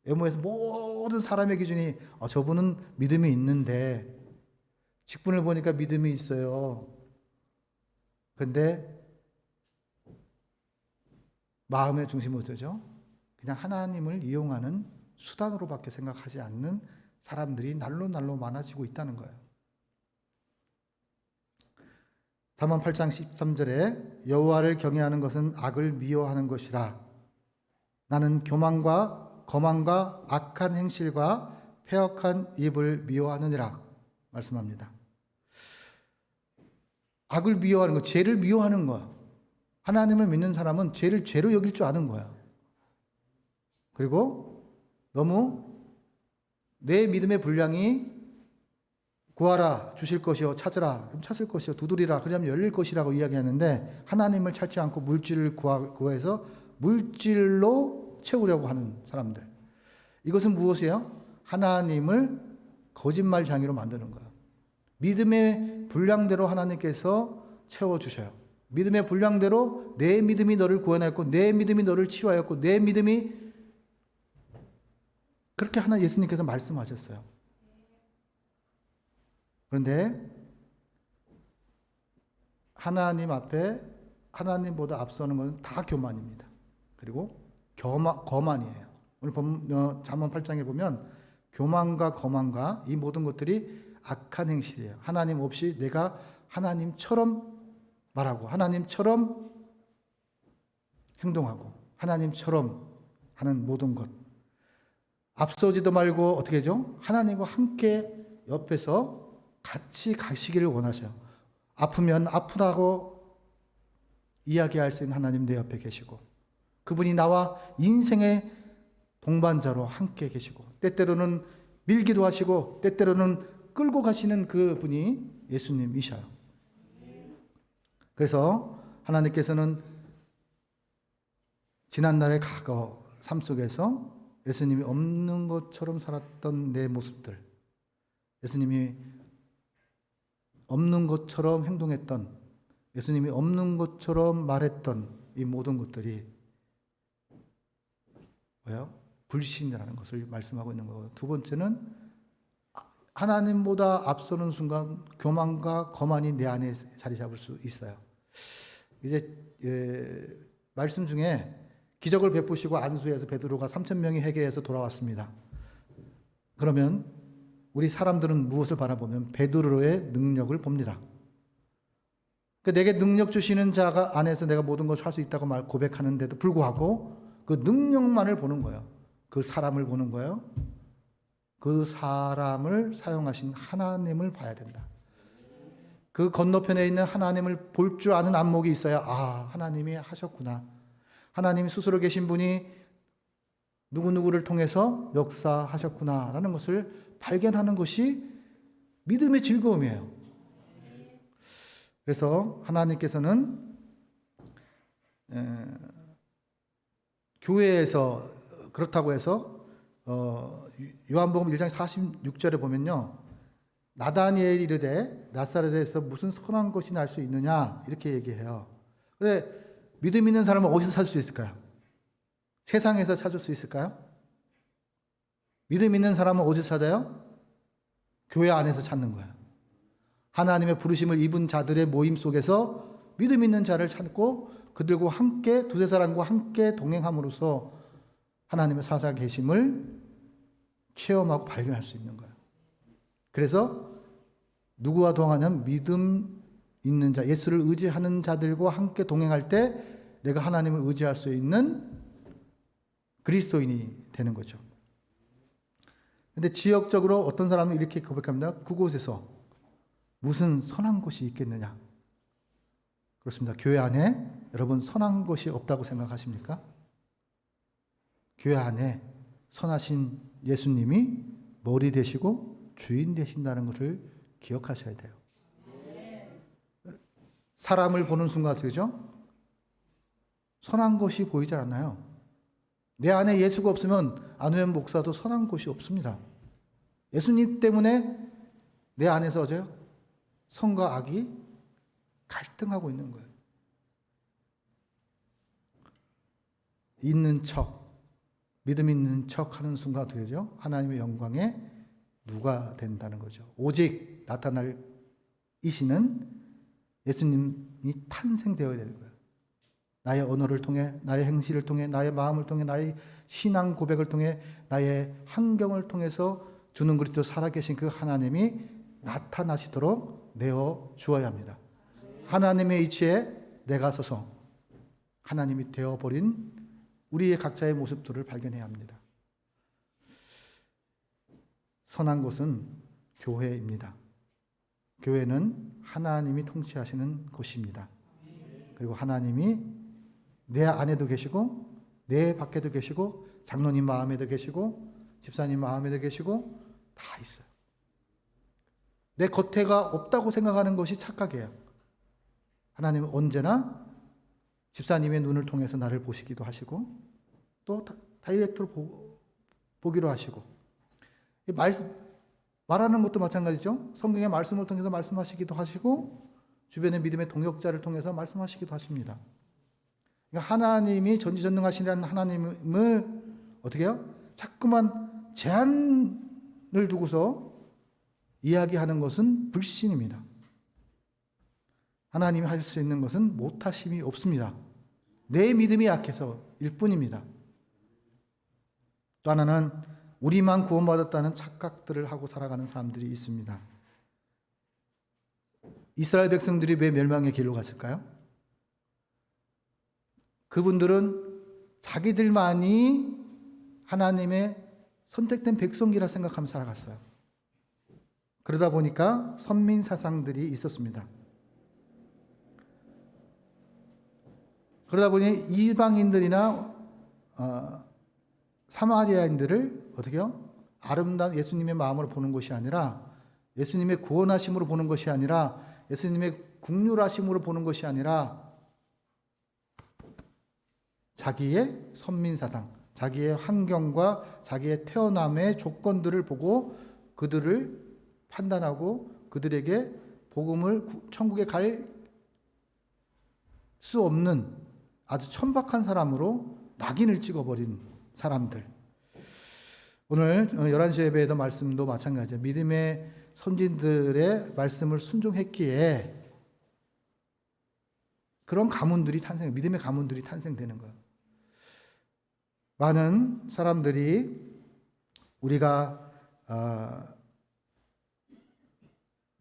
외모에서 모든 사람의 기준이 저분은 믿음이 있는데, 직분을 보니까 믿음이 있어요. 근데 마음의 중심은 어쩌죠? 그냥 하나님을 이용하는 수단으로밖에 생각하지 않는 사람들이 날로 많아지고 있다는 거예요. 잠언 8장 13절에 여호와를 경외하는 것은 악을 미워하는 것이라. 나는 교만과 거만과 악한 행실과 패역한 입을 미워하느니라 말씀합니다. 악을 미워하는 거, 죄를 미워하는 거야. 하나님을 믿는 사람은 죄를 죄로 여길 줄 아는 거야. 그리고 너무 내 믿음의 분량이 구하라 주실 것이요, 찾으라 그럼 찾을 것이요, 두드리라 그러면 열릴 것이라고 이야기하는데, 하나님을 찾지 않고 물질을 구해서 물질로 채우려고 하는 사람들, 이것은 무엇이에요? 하나님을 거짓말쟁이로 만드는 거예요. 믿음의 분량대로 하나님께서 채워주셔요. 믿음의 분량대로 내 믿음이 너를 구원하였고 내 믿음이 너를 치유하였고 내 믿음이, 그렇게 예수님께서 말씀하셨어요. 그런데 하나님 앞에 하나님보다 앞서는 것은 다 교만입니다. 그리고 거만이에요. 오늘 잠언 8장에 보면 교만과 거만과 이 모든 것들이 악한 행실이에요. 하나님 없이 내가 하나님처럼 말하고 하나님처럼 행동하고 하나님처럼 하는 모든 것, 앞서지도 말고 어떻게 하죠? 하나님과 함께 옆에서 같이 가시기를 원하셔요. 아프면 아프다고 이야기할 수 있는 하나님 내 옆에 계시고, 그분이 나와 인생의 동반자로 함께 계시고, 때때로는 밀기도 하시고 때때로는 끌고 가시는 그분이 예수님이셔요. 그래서 하나님께서는 지난날의 과거 삶 속에서 예수님이 없는 것처럼 살았던 내 모습들, 예수님이 없는 것처럼 행동했던, 예수님이 없는 것처럼 말했던 이 모든 것들이 뭐예요? 불신이라는 것을 말씀하고 있는 거고, 두 번째는 하나님보다 앞서는 순간 교만과 거만이 내 안에 자리 잡을 수 있어요. 이제 말씀 중에 기적을 베푸시고 안수해서 베드로가 3,000명이 회개해서 돌아왔습니다. 그러면 우리 사람들은 무엇을 바라보면 베드로의 능력을 봅니다. 그러니까 내게 능력 주시는 자가 안에서 내가 모든 것을 할 수 있다고 고백하는데도 불구하고 그 능력만을 보는 거예요. 그 사람을 보는 거예요. 그 사람을 사용하신 하나님을 봐야 된다. 그 건너편에 있는 하나님을 볼 줄 아는 안목이 있어야, 하나님이 하셨구나. 하나님이 스스로 계신 분이 누구누구를 통해서 역사하셨구나 라는 것을 발견하는 것이 믿음의 즐거움이에요. 그래서 하나님께서는 교회에서 그렇다고 해서 요한복음 1장 46절에 보면요, 나다니엘이 이르되 나사렛에서 무슨 선한 것이 날 수 있느냐 이렇게 얘기해요. 그래, 믿음 있는 사람은 어디서 찾을 수 있을까요? 세상에서 찾을 수 있을까요? 믿음 있는 사람은 어디서 찾아요? 교회 안에서 찾는 거예요. 하나님의 부르심을 입은 자들의 모임 속에서 믿음 있는 자를 찾고 그들과 함께, 두세 사람과 함께 동행함으로써 하나님의 살아계심을 체험하고 발견할 수 있는 거예요. 그래서 누구와 동행하냐면 믿음 있는 자, 예수를 의지하는 자들과 함께 동행할 때 내가 하나님을 의지할 수 있는 그리스도인이 되는 거죠. 근데 지역적으로 어떤 사람은 이렇게 고백합니다. 그곳에서 무슨 선한 곳이 있겠느냐? 그렇습니다. 교회 안에 여러분 선한 곳이 없다고 생각하십니까? 교회 안에 선하신 예수님이 머리 되시고 주인 되신다는 것을 기억하셔야 돼요. 사람을 보는 순간 그죠? 선한 것이 보이지 않아요. 내 안에 예수가 없으면 안우현 목사도 선한 곳이 없습니다. 예수님 때문에 내 안에서 어제요? 선과 악이 갈등하고 있는 거예요. 있는 척, 믿음 있는 척 하는 순간 어떻게 되죠? 하나님의 영광에 누가 된다는 거죠. 오직 나타날 이시는 예수님이 탄생되어야 되는 거예요. 나의 언어를 통해, 나의 행실을 통해, 나의 마음을 통해, 나의 신앙 고백을 통해, 나의 환경을 통해서 주는 그리스도 살아계신 그 하나님이 나타나시도록 내어 주어야 합니다. 하나님의 이치에 내가 서서 하나님이 되어버린 우리의 각자의 모습들을 발견해야 합니다. 선한 곳은 교회입니다. 교회는 하나님이 통치하시는 곳입니다. 그리고 하나님이 내 안에도 계시고 내 밖에도 계시고 장로님 마음에도 계시고 집사님 마음에도 계시고 다 있어요. 내 겉에가 없다고 생각하는 것이 착각이에요. 하나님은 언제나 집사님의 눈을 통해서 나를 보시기도 하시고 또 다이렉트로 보기로 하시고 말하는 것도 마찬가지죠. 성경의 말씀을 통해서 말씀하시기도 하시고 주변의 믿음의 동역자를 통해서 말씀하시기도 하십니다. 그러니까 하나님이 전지전능하시는 하나님을 어떻게 해요? 자꾸만 제한을 두고서 이야기하는 것은 불신입니다. 하나님이 하실 수 있는 것은 못하심이 없습니다. 내 믿음이 약해서 일뿐입니다. 또 하나는 우리만 구원받았다는 착각들을 하고 살아가는 사람들이 있습니다. 이스라엘 백성들이 왜 멸망의 길로 갔을까요? 그분들은 자기들만이 하나님의 선택된 백성이라 생각하며 살아갔어요. 그러다 보니까 선민 사상들이 있었습니다. 그러다 보니 이방인들이나 사마리아인들을 어떻게 해요? 아름다운 예수님의 마음으로 보는 것이 아니라 예수님의 구원하심으로 보는 것이 아니라 예수님의 국률하심으로 보는 것이 아니라 자기의 선민사상, 자기의 환경과 자기의 태어남의 조건들을 보고 그들을 판단하고 그들에게 복음을 천국에 갈 수 없는 아주 천박한 사람으로 낙인을 찍어버린 사람들. 오늘 11시 예배에도 말씀도 마찬가지예요. 믿음의 선진들의 말씀을 순종했기에 그런 가문들이 믿음의 가문들이 탄생되는 거예요. 많은 사람들이 우리가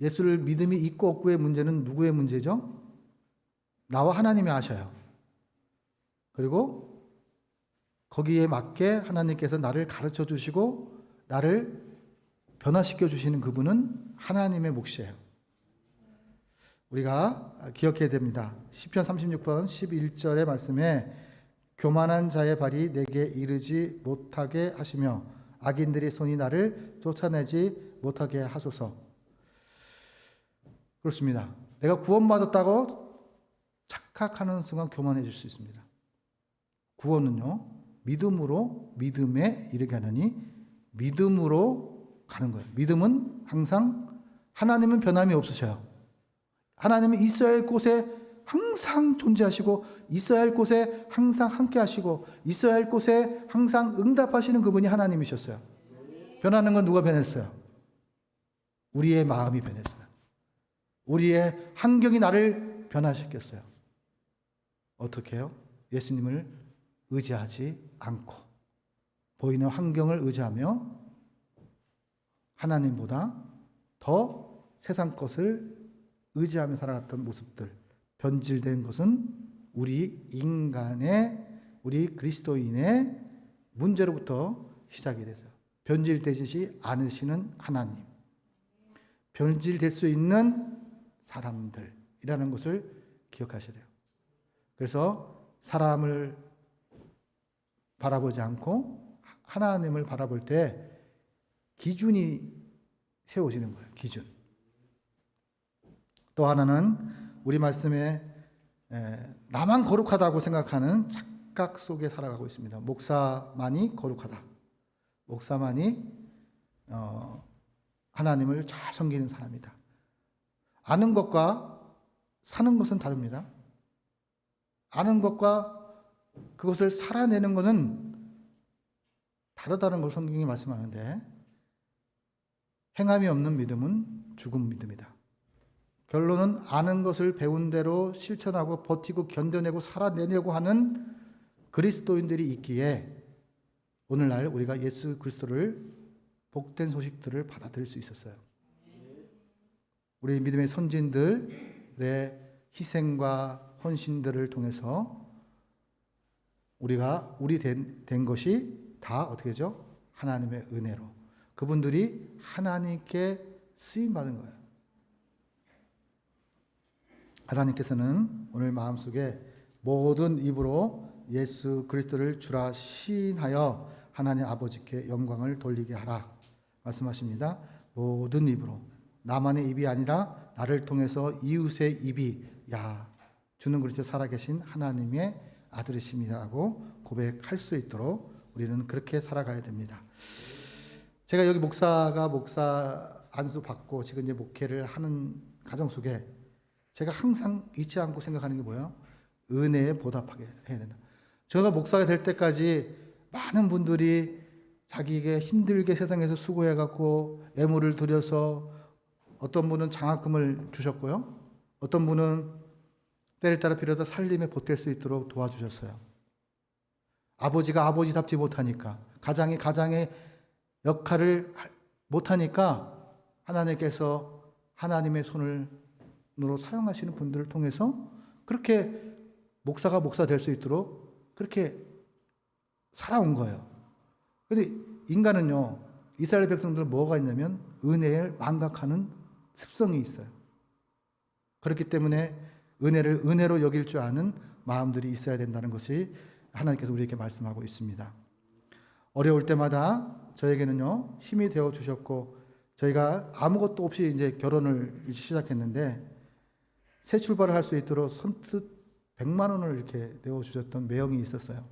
예수를 믿음이 있고 없고의 문제는 누구의 문제죠? 나와 하나님이 아셔요. 그리고 거기에 맞게 하나님께서 나를 가르쳐 주시고 나를 변화시켜 주시는 그분은 하나님의 몫이에요. 우리가 기억해야 됩니다. 시편 36편 11절의 말씀에 교만한 자의 발이 내게 이르지 못하게 하시며 악인들의 손이 나를 쫓아내지 못하게 하소서. 그렇습니다. 내가 구원받았다고 착각하는 순간 교만해질 수 있습니다. 구원은요, 믿음으로 믿음에 이르게 하느니 믿음으로 가는 거예요. 믿음은 항상 하나님은 변함이 없으셔요. 하나님은 있어야 할 곳에 항상 존재하시고 있어야 할 곳에 항상 함께 하시고 있어야 할 곳에 항상 응답하시는 그분이 하나님이셨어요. 변하는 건 누가 변했어요? 우리의 마음이 변했어요. 우리의 환경이 나를 변화시켰어요. 어떻게 해요? 예수님을 의지하지 않고 보이는 환경을 의지하며 하나님보다 더 세상 것을 의지하며 살아갔던 모습들, 변질된 것은 우리 인간의, 우리 그리스도인의 문제로부터 시작이 되죠. 변질되지 않으시는 하나님, 변질될 수 있는 사람들이라는 것을 기억하셔야 돼요. 그래서 사람을 바라보지 않고 하나님을 바라볼 때 기준이 세워지는 거예요. 기준. 또 하나는 우리 말씀에 나만 거룩하다고 생각하는 착각 속에 살아가고 있습니다. 목사만이 거룩하다. 목사만이 하나님을 잘 섬기는 사람이다. 아는 것과 사는 것은 다릅니다. 아는 것과 그것을 살아내는 것은 다르다는 걸 성경이 말씀하는데, 행함이 없는 믿음은 죽은 믿음이다. 결론은 아는 것을 배운 대로 실천하고 버티고 견뎌내고 살아내려고 하는 그리스도인들이 있기에 오늘날 우리가 예수 그리스도를, 복된 소식들을 받아들일 수 있었어요. 우리 믿음의 선진들의 희생과 헌신들을 통해서 우리 된 것이 다 어떻게 되죠? 하나님의 은혜로. 그분들이 하나님께 쓰임받은 거예요. 하나님께서는 오늘 마음속에 모든 입으로 예수 그리스도를 주라 시인하여 하나님 아버지께 영광을 돌리게 하라 말씀하십니다. 모든 입으로. 나만의 입이 아니라 나를 통해서 이웃의 입이, 야, 주는 그리스도 살아계신 하나님의 아들이십니다라고 고백할 수 있도록 우리는 그렇게 살아가야 됩니다. 제가 여기 목사 안수 받고 지금 이제 목회를 하는 가정 속에 제가 항상 잊지 않고 생각하는 게 뭐예요? 은혜에 보답하게 해야 된다. 제가 목사가 될 때까지 많은 분들이 자기에게 힘들게 세상에서 수고해갖고 애물을 들여서, 어떤 분은 장학금을 주셨고요. 어떤 분은 때를 따라 필요하다 살림에 보탤 수 있도록 도와주셨어요. 아버지가 아버지답지 못하니까, 가장이 가장의 역할을 못하니까 하나님께서 하나님의 손으로 사용하시는 분들을 통해서 그렇게 목사가 목사 될 수 있도록 그렇게 살아온 거예요. 그런데 인간은요, 이스라엘 백성들은 뭐가 있냐면 은혜를 망각하는 습성이 있어요. 그렇기 때문에 은혜를 은혜로 여길 줄 아는 마음들이 있어야 된다는 것이 하나님께서 우리에게 말씀하고 있습니다. 어려울 때마다 저에게는요, 힘이 되어 주셨고, 저희가 아무것도 없이 이제 결혼을 시작했는데 새 출발을 할 수 있도록 선뜻 100만 원을 이렇게 내어주셨던 매형이 있었어요.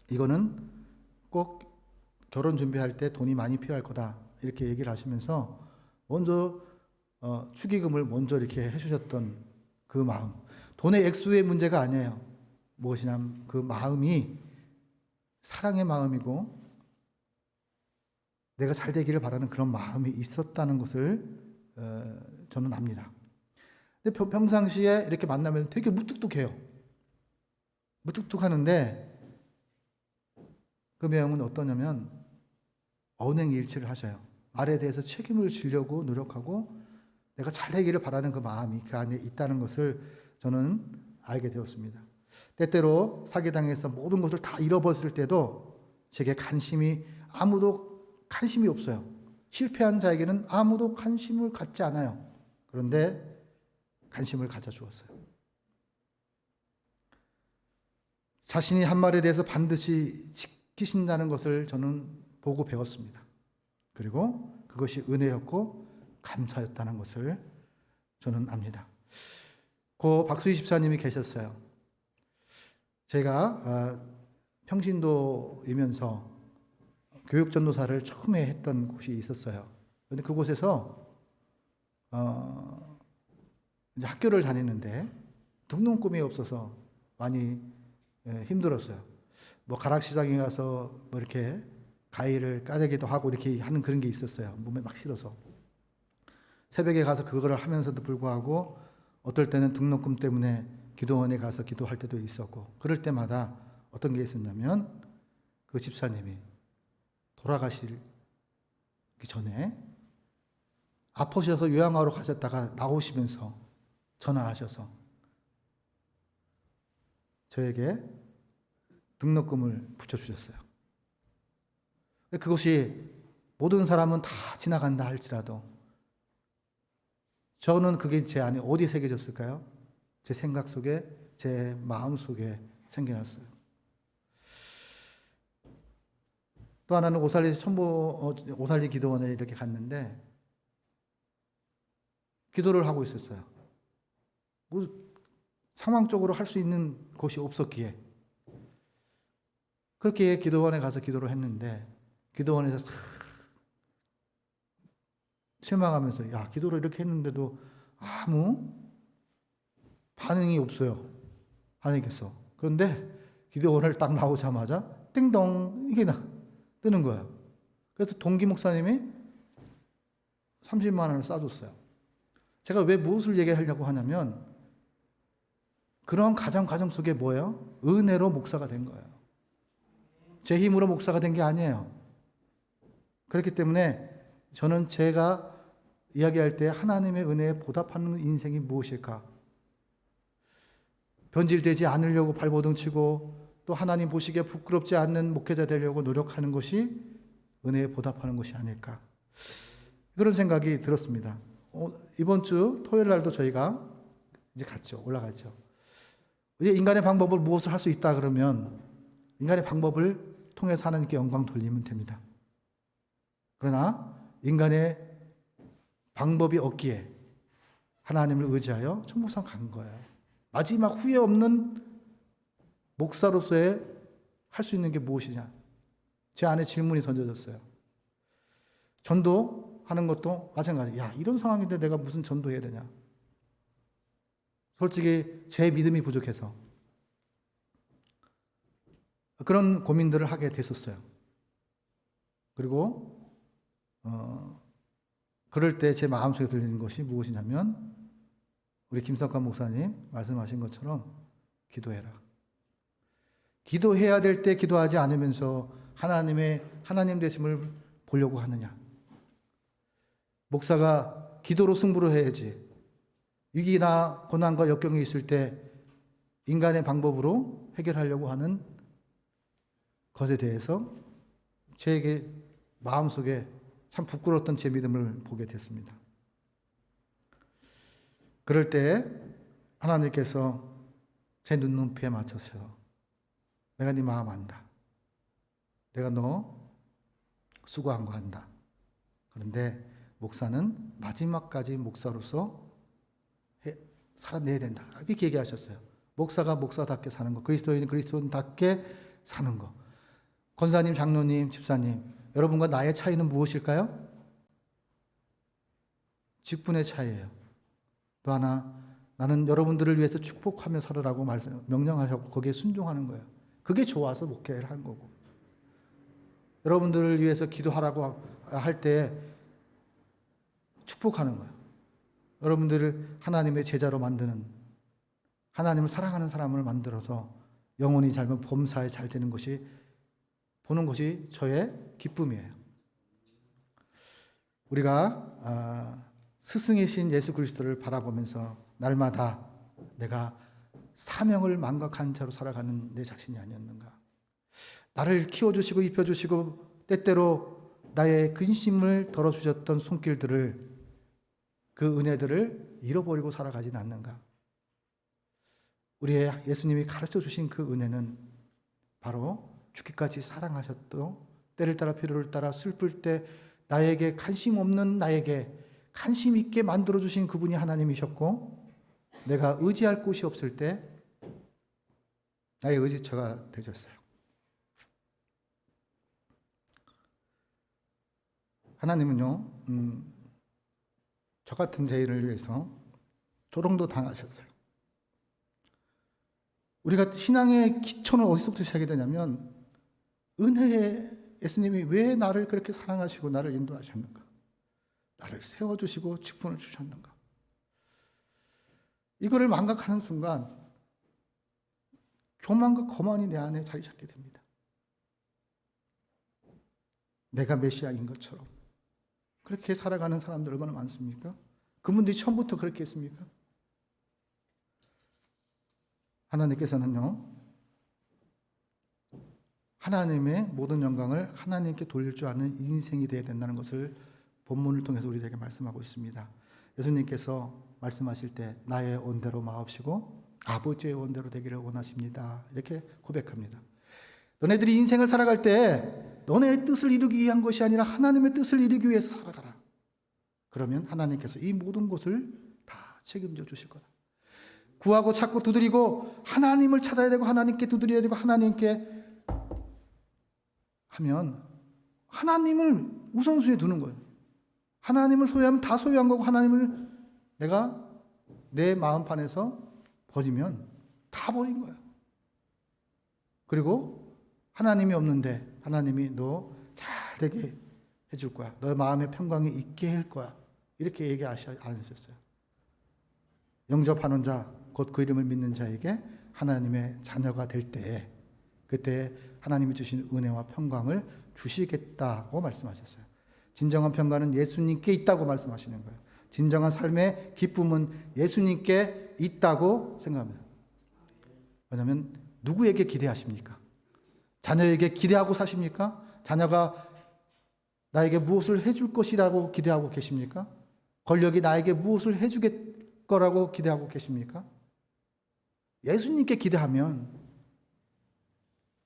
이거는 꼭 결혼 준비할 때 돈이 많이 필요할 거다 이렇게 얘기를 하시면서 먼저 축의금을 먼저 이렇게 해주셨던 그 마음, 돈의 액수의 문제가 아니에요. 무엇이냐면 그 마음이 사랑의 마음이고 내가 잘 되기를 바라는 그런 마음이 있었다는 것을 저는 압니다. 근데 평상시에 이렇게 만나면 되게 무뚝뚝해요. 무뚝뚝하는데 그 매형은 어떠냐면 언행일치를 하셔요. 말에 대해서 책임을 지려고 노력하고 내가 잘 되기를 바라는 그 마음이 그 안에 있다는 것을 저는 알게 되었습니다. 때때로 사기당해서 모든 것을 다 잃어버렸을 때도 제게 아무도 관심이 없어요. 실패한 자에게는 아무도 관심을 갖지 않아요. 그런데 관심을 가져주었어요. 자신이 한 말에 대해서 반드시 지키신다는 것을 저는 보고 배웠습니다. 그리고 그것이 은혜였고 감사였다는 것을 저는 압니다. 고 박수희 집사님이 계셨어요. 제가 평신도이면서 교육전도사를 처음에 했던 곳이 있었어요. 그런데 그곳에서 이제 학교를 다니는데 등록금이 없어서 많이 힘들었어요. 뭐 가락시장에 가서 뭐 이렇게 가위를 까대기도 하고 이렇게 하는 그런 게 있었어요. 몸에 막 실어서. 새벽에 가서 그거를 하면서도 불구하고 어떨 때는 등록금 때문에 기도원에 가서 기도할 때도 있었고, 그럴 때마다 어떤 게 있었냐면 그 집사님이 돌아가시기 전에 아프셔서 요양하러 가셨다가 나오시면서 전화하셔서 저에게 등록금을 붙여주셨어요. 그것이 모든 사람은 다 지나간다 할지라도 저는 그게 제 안에 어디에 새겨졌을까요? 제 생각 속에, 제 마음 속에 생겨났어요. 또 하나는 오살리 기도원에 이렇게 갔는데 기도를 하고 있었어요. 뭐 상황적으로 할 수 있는 곳이 없었기에 그렇게 기도원에 가서 기도를 했는데 기도원에서 실망하면서 야, 기도를 이렇게 했는데도 아무 반응이 없어요. 하나님께서. 그런데 기도원을 딱 나오자마자 띵동 이게 뜨는 거예요. 그래서 동기 목사님이 30만 원을 쏴줬어요. 제가 왜 무엇을 얘기하려고 하냐면 그런 과정 속에 뭐예요? 은혜로 목사가 된 거예요. 제 힘으로 목사가 된 게 아니에요. 그렇기 때문에 저는 제가 이야기할 때 하나님의 은혜에 보답하는 인생이 무엇일까? 변질되지 않으려고 발버둥 치고 또 하나님 보시기에 부끄럽지 않는 목회자 되려고 노력하는 것이 은혜에 보답하는 것이 아닐까? 그런 생각이 들었습니다. 이번 주 토요일 날도 저희가 이제 갔죠. 올라갔죠. 이제 인간의 방법을 무엇을 할 수 있다 그러면 인간의 방법을 통해서 하나님께 영광 돌리면 됩니다. 그러나 인간의 방법이 없기에 하나님을 의지하여 천국산 간 거예요. 마지막 후회 없는 목사로서의 할 수 있는 게 무엇이냐? 제 안에 질문이 던져졌어요. 전도하는 것도 마찬가지. 야, 이런 상황인데 내가 무슨 전도해야 되냐? 솔직히 제 믿음이 부족해서 그런 고민들을 하게 됐었어요. 그리고 그럴 때 제 마음속에 들리는 것이 무엇이냐면 우리 김석환 목사님 말씀하신 것처럼 기도해라. 기도해야 될 때 기도하지 않으면서 하나님 되심을 보려고 하느냐. 목사가 기도로 승부를 해야지. 위기나 고난과 역경이 있을 때 인간의 방법으로 해결하려고 하는 것에 대해서 제게 마음속에 참 부끄러웠던 제 믿음을 보게 됐습니다. 그럴 때 하나님께서 제 눈높이에 맞춰서 내가 네 마음 안다. 내가 너 수고한 거 안다. 그런데 목사는 마지막까지 목사로서 살아내야 된다. 이렇게 얘기하셨어요. 목사가 목사답게 사는 거, 그리스도인은 그리스도인답게 사는 거. 권사님, 장로님, 집사님, 여러분과 나의 차이는 무엇일까요? 직분의 차이예요. 또 하나, 나는 여러분들을 위해서 축복하며 살으라고 명령하셨고 거기에 순종하는 거예요. 그게 좋아서 목회를 한 거고. 여러분들을 위해서 기도하라고 할 때 축복하는 거예요. 여러분들을 하나님의 제자로 만드는, 하나님을 사랑하는 사람을 만들어서 영혼이 잘못 범사에 잘 되는 것이, 보는 것이 저의 기쁨이에요. 우리가 스승이신 예수 그리스도를 바라보면서 날마다 내가 사명을 망각한 채로 살아가는 내 자신이 아니었는가. 나를 키워주시고 입혀주시고 때때로 나의 근심을 덜어주셨던 손길들을, 그 은혜들을 잃어버리고 살아가지는 않는가. 우리의 예수님이 가르쳐 주신 그 은혜는 바로 죽기까지 사랑하셨고 때를 따라 필요를 따라 슬플 때 나에게 관심 없는 나에게 관심 있게 만들어 주신 그분이 하나님이셨고, 내가 의지할 곳이 없을 때 나의 의지처가 되셨어요. 하나님은요, 저 같은 죄인을 위해서 조롱도 당하셨어요. 우리가 신앙의 기초는 어디서부터 시작이 되냐면 은혜에 예수님이 왜 나를 그렇게 사랑하시고 나를 인도하셨는가? 나를 세워주시고 직분을 주셨는가? 이거를 망각하는 순간 교만과 거만이 내 안에 자리 잡게 됩니다. 내가 메시아인 것처럼, 그렇게 살아가는 사람들 얼마나 많습니까? 그분들이 처음부터 그렇게 했습니까? 하나님께서는요, 하나님의 모든 영광을 하나님께 돌릴 줄 아는 인생이 되어야 된다는 것을 본문을 통해서 우리에게 말씀하고 있습니다. 예수님께서 말씀하실 때 나의 원대로 마옵시고 아버지의 원대로 되기를 원하십니다. 이렇게 고백합니다. 너네들이 인생을 살아갈 때 너네의 뜻을 이루기 위한 것이 아니라 하나님의 뜻을 이루기 위해서 살아가라. 그러면 하나님께서 이 모든 것을 다 책임져 주실 거다. 구하고 찾고 두드리고 하나님을 찾아야 되고 하나님께 두드려야 되고 하나님께 하면 하나님을 우선순위에 두는 거예요. 하나님을 소유하면 다 소유한 거고 하나님을 내가 내 마음판에서 버리면 다 버린 거예요. 그리고 하나님이 없는데 하나님이 너 잘 되게 해줄 거야. 너의 마음의 평강이 있게 할 거야. 이렇게 얘기하셨어요. 영접하는 자, 곧 그 이름을 믿는 자에게 하나님의 자녀가 될 때에 그때 하나님이 주신 은혜와 평강을 주시겠다고 말씀하셨어요. 진정한 평강은 예수님께 있다고 말씀하시는 거예요. 진정한 삶의 기쁨은 예수님께 있다고 생각합니다. 왜냐하면 누구에게 기대하십니까? 자녀에게 기대하고 사십니까? 자녀가 나에게 무엇을 해줄 것이라고 기대하고 계십니까? 권력이 나에게 무엇을 해주겠 거라고 기대하고 계십니까? 예수님께 기대하면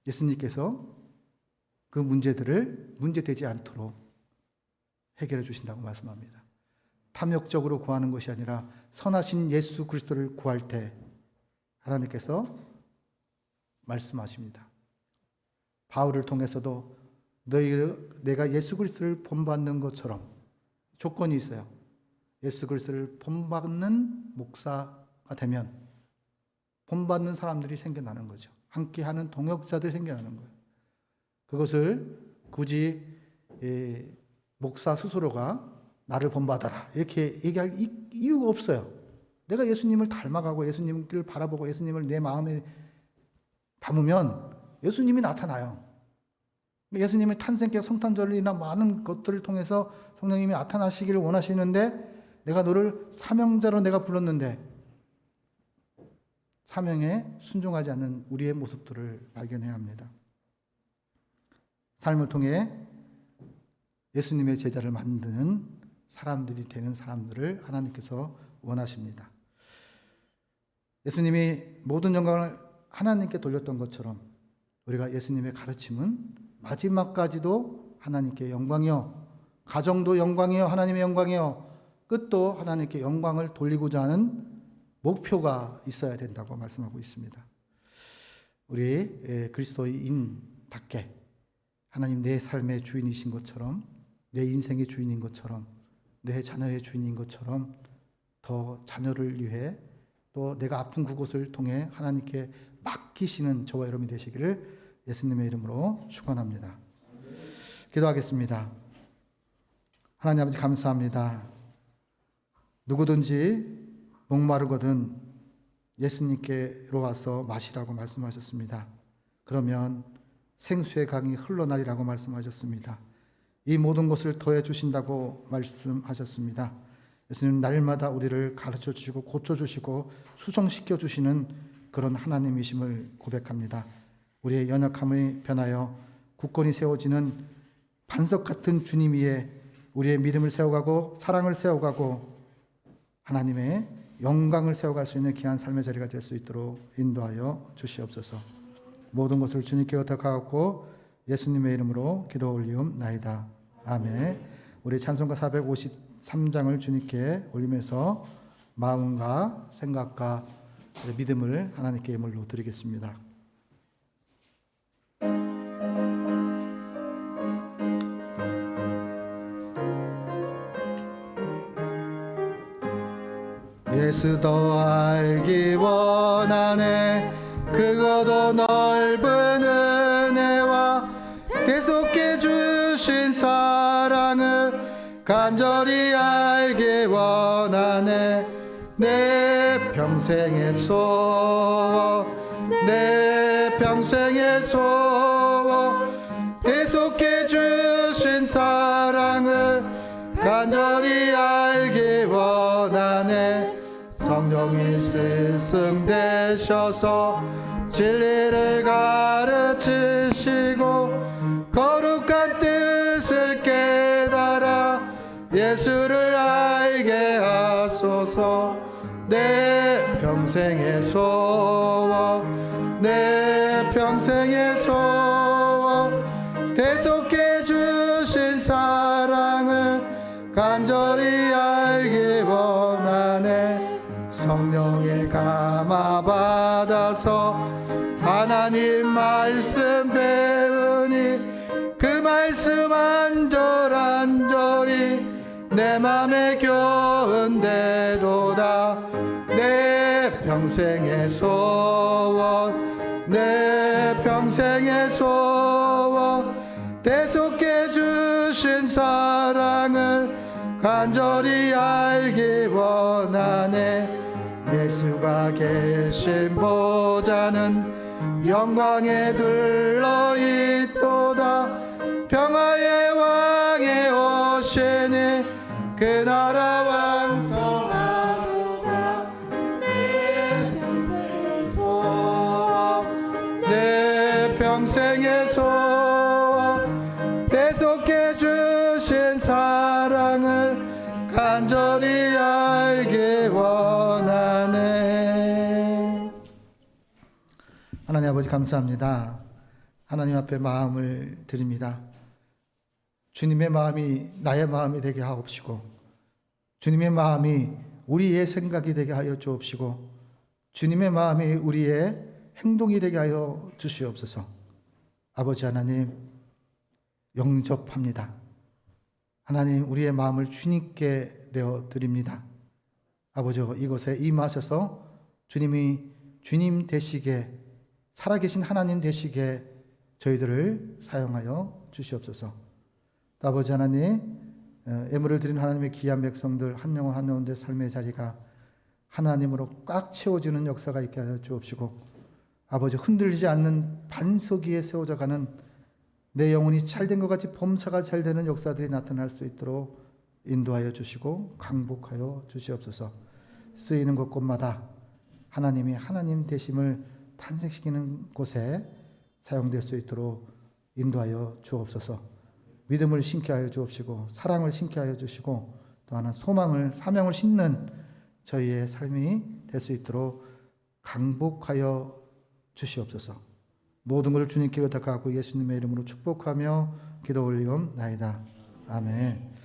예수님께서 그 문제들을 문제되지 않도록 해결해 주신다고 말씀합니다. 탐욕적으로 구하는 것이 아니라 선하신 예수 그리스도를 구할 때 하나님께서 말씀하십니다. 바울을 통해서도 내가 예수 그리스도를 본받는 것처럼 조건이 있어요. 예수 그리스도를 본받는 목사가 되면 본받는 사람들이 생겨나는 거죠. 함께하는 동역자들이 생겨나는 거예요. 그것을 굳이 목사 스스로가 나를 본받아라 이렇게 얘기할 이유가 없어요. 내가 예수님을 닮아가고 예수님을 바라보고 예수님을 내 마음에 담으면 예수님이 나타나요. 예수님의 탄생께 성탄절이나 많은 것들을 통해서 성령님이 나타나시기를 원하시는데 내가 너를 사명자로 내가 불렀는데 사명에 순종하지 않는 우리의 모습들을 발견해야 합니다. 삶을 통해 예수님의 제자를 만드는 사람들이 되는 사람들을 하나님께서 원하십니다. 예수님이 모든 영광을 하나님께 돌렸던 것처럼 우리가 예수님의 가르침은 마지막까지도 하나님께 영광이요, 가정도 영광이요, 하나님의 영광이요, 끝도 하나님께 영광을 돌리고자 하는 목표가 있어야 된다고 말씀하고 있습니다. 우리 그리스도인답게 하나님 내 삶의 주인이신 것처럼, 내 인생의 주인인 것처럼, 내 자녀의 주인인 것처럼 더 자녀를 위해 또 내가 아픈 그곳을 통해 하나님께 맡기시는 저와 여러분이 되시기를 예수님의 이름으로 축원합니다. 기도하겠습니다. 하나님 아버지 감사합니다. 누구든지 목마르거든 예수님께로 와서 마시라고 말씀하셨습니다. 그러면 생수의 강이 흘러나리라고 말씀하셨습니다. 이 모든 것을 더해 주신다고 말씀하셨습니다. 예수님 날마다 우리를 가르쳐 주시고 고쳐 주시고 수정시켜 주시는 그런 하나님이심을 고백합니다. 우리의 연약함을 변하여 굳건히 세워지는 반석 같은 주님 위에 우리의 믿음을 세워가고 사랑을 세워가고 하나님의 영광을 세워갈 수 있는 귀한 삶의 자리가 될 수 있도록 인도하여 주시옵소서. 모든 것을 주님께 의탁하고 예수님의 이름으로 기도 올리옵나이다. 아멘. 우리 찬송가 453장을 주님께 올리면서 마음과 생각과 믿음을 하나님께 예물로 드리겠습니다. 예수 더 알기 원하네. 그거도 넓은 은혜와 계속해 주신 사랑을 간절히 알기 원하네. 내 평생의 소원, 내 평생의 소원, 계속해 주신 사랑을 성령이 스승 되셔서 진리를 가르치시고 거룩한 뜻을 깨달아 예수를 알게 하소서. 내 평생의 소원, 내 평생의 소원, 대속해 주신 사랑을 간절히 알기 원하네. 성령의 감화 받아서 하나님 말씀 배우니 그 말씀 안절안절이 내 맘에 겨운대도다. 내 평생의 소원, 내 평생의 소원, 대속해 주신 사랑을 간절히 알기 원하네. 예수가 계신 보좌는 영광에 둘러있도다. 평화의 왕에 오시니 그 나라 왕성하도다. 내 평생의 소원, 내 평생의 소원, 대속해 주신 사랑을 간절히 알기 원하네. 하나님 아버지 감사합니다. 하나님 앞에 마음을 드립니다. 주님의 마음이 나의 마음이 되게 하옵시고, 주님의 마음이 우리의 생각이 되게 하여 주옵시고, 주님의 마음이 우리의 행동이 되게 하여 주시옵소서. 아버지 하나님 영접합니다. 하나님 우리의 마음을 주님께 내어 드립니다. 아버지 이곳에 임하셔서 주님이 주님 되시게, 살아계신 하나님 되시게 저희들을 사용하여 주시옵소서. 아버지 하나님, 예물을 드린 하나님의 귀한 백성들 한 영혼 한 영혼의 삶의 자리가 하나님으로 꽉 채워지는 역사가 있게 하여 주옵시고, 아버지 흔들리지 않는 반석 위에 세워져 가는 내 영혼이 잘된 것 같이 범사가 잘 되는 역사들이 나타날 수 있도록 인도하여 주시고 강복하여 주시옵소서. 쓰이는 곳곳마다 하나님이 하나님 되심을 탄생시키는 곳에 사용될 수 있도록 인도하여 주옵소서. 믿음을 심게 하여 주옵시고 사랑을 심게 하여 주시고 또 하나 소망을, 사명을 심는 저희의 삶이 될 수 있도록 강복하여 주시옵소서. 모든 것을 주님께 의탁하고 예수님의 이름으로 축복하며 기도 올리옵나이다. 아멘.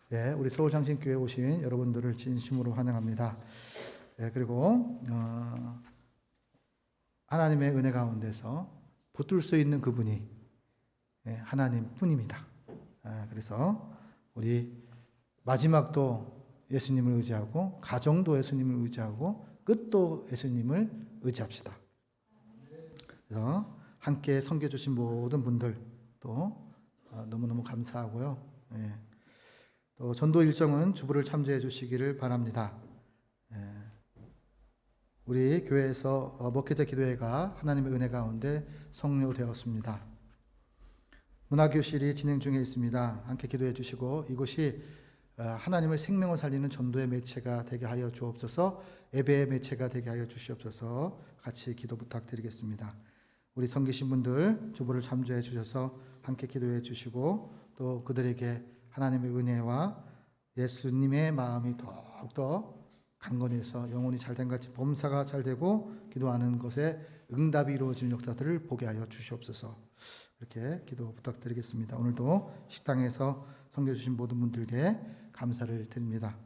네, 우리 서울장신교회 오신 여러분들을 진심으로 환영합니다. 네, 그리고 하나님의 은혜 가운데서 붙들 수 있는 그분이 하나님 뿐입니다. 그래서 우리 마지막도 예수님을 의지하고, 가정도 예수님을 의지하고, 끝도 예수님을 의지합시다. 그래서 함께 섬겨주신 모든 분들 또 너무너무 감사하고요. 또 전도 일정은 주부를 참조해 주시기를 바랍니다. 우리 교회에서 목회자 기도회가 하나님의 은혜 가운데 성료되었습니다. 문화교실이 진행 중에 있습니다. 함께 기도해 주시고 이곳이 하나님의 생명을 살리는 전도의 매체가 되게 하여 주옵소서. 예배의 매체가 되게 하여 주시옵소서. 같이 기도 부탁드리겠습니다. 우리 섬기신 분들 주보를 참조해 주셔서 함께 기도해 주시고 또 그들에게 하나님의 은혜와 예수님의 마음이 더욱더 강건해서 영혼이 잘된 같이 범사가 잘되고 기도하는 것에 응답이 이루어지는 역사들을 보게 하여 주시옵소서. 이렇게 기도 부탁드리겠습니다. 오늘도 식당에서 섬겨주신 모든 분들께 감사를 드립니다.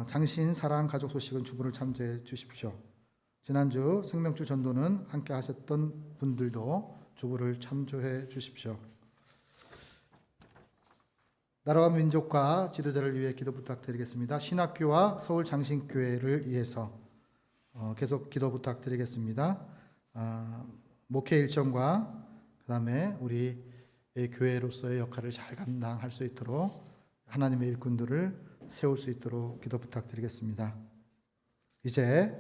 장신 사랑 가족 소식은 주보를 참조해 주십시오. 지난주 생명주 전도는 함께 하셨던 분들도 주보를 참조해 주십시오. 나라와 민족과 지도자를 위해 기도 부탁드리겠습니다. 신학교와 서울장신교회를 위해서 계속 기도 부탁드리겠습니다. 목회 일정과 그 다음에 우리 교회로서의 역할을 잘 감당할 수 있도록 하나님의 일꾼들을 세울 수 있도록 기도 부탁드리겠습니다. 이제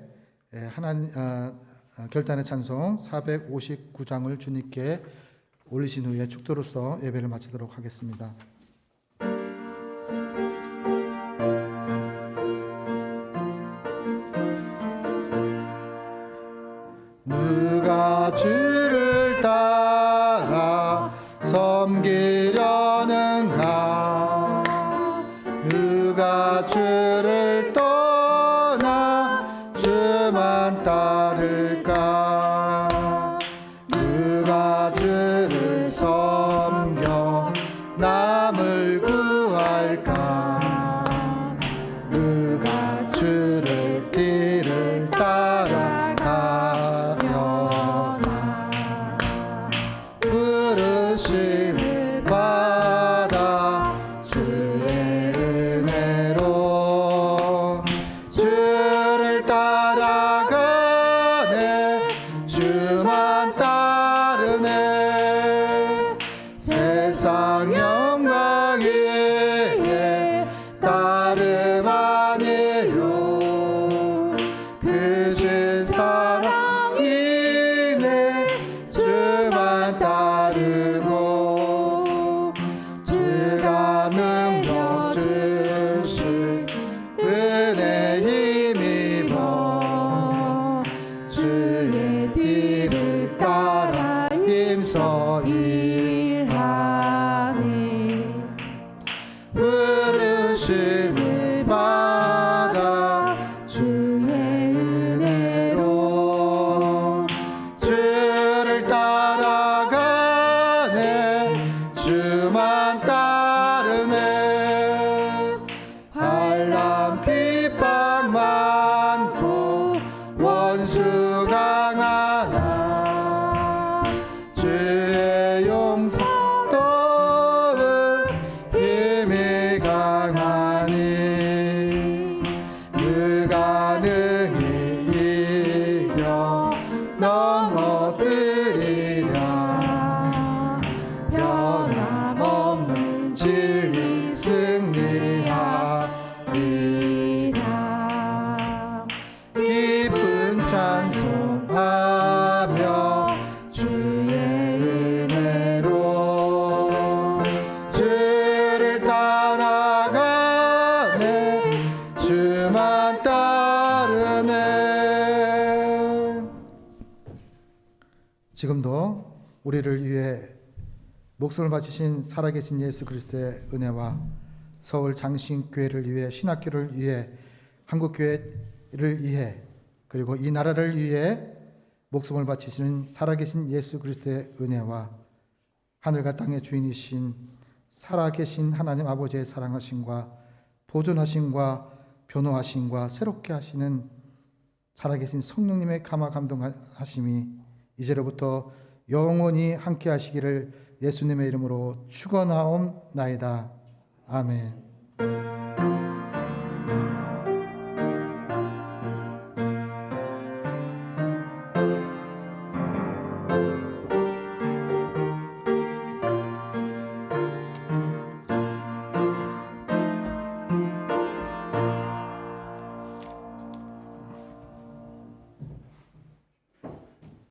결단의 찬송 459장을 주님께 올리신 후에 축도로서 예배를 마치도록 하겠습니다. 누가 주를 따라 섬기려는가? 누가 주를 떠나 주만 따를까? 누가 주를 섬겨 남을 구할까? 누가 주를 뒤를 따라가려나? 부르심을 받아 주의 은혜로 주를 따라가네. 주만 따르네. 세상 영광 위에 따름 아니요. 크신 사랑이네. 주만 따르고 주가 능력 주신 은혜 힘입어 주의 뒤를 따라 힘써 일하니 부르심을 받아 주의 은혜로 주를 따라가네. 주만 따르네. 환난 핍박 많고 원수 강하나 주의 용서 또는 힘이 강하니 그가 능히 이겨 넘어뜨리랴. 변함없는 진리 승리하리라. 기쁜 찬송하며 주의 은혜로 주를 따라가네. 주만 따르네. 지금도 우리를 위해 목숨을 바치신 살아계신 예수 그리스도의 은혜와 서울 장신교회를 위해, 신학교를 위해, 한국교회를 위해, 그리고 이 나라를 위해 목숨을 바치시는 살아계신 예수 그리스도의 은혜와 하늘과 땅의 주인이신 살아계신 하나님 아버지의 사랑하심과 보존하심과 변호하심과 새롭게 하시는 살아계신 성령님의 감화 감동하심이 이제로부터 영원히 함께 하시기를 예수님의 이름으로 축원하옵나이다. 아멘.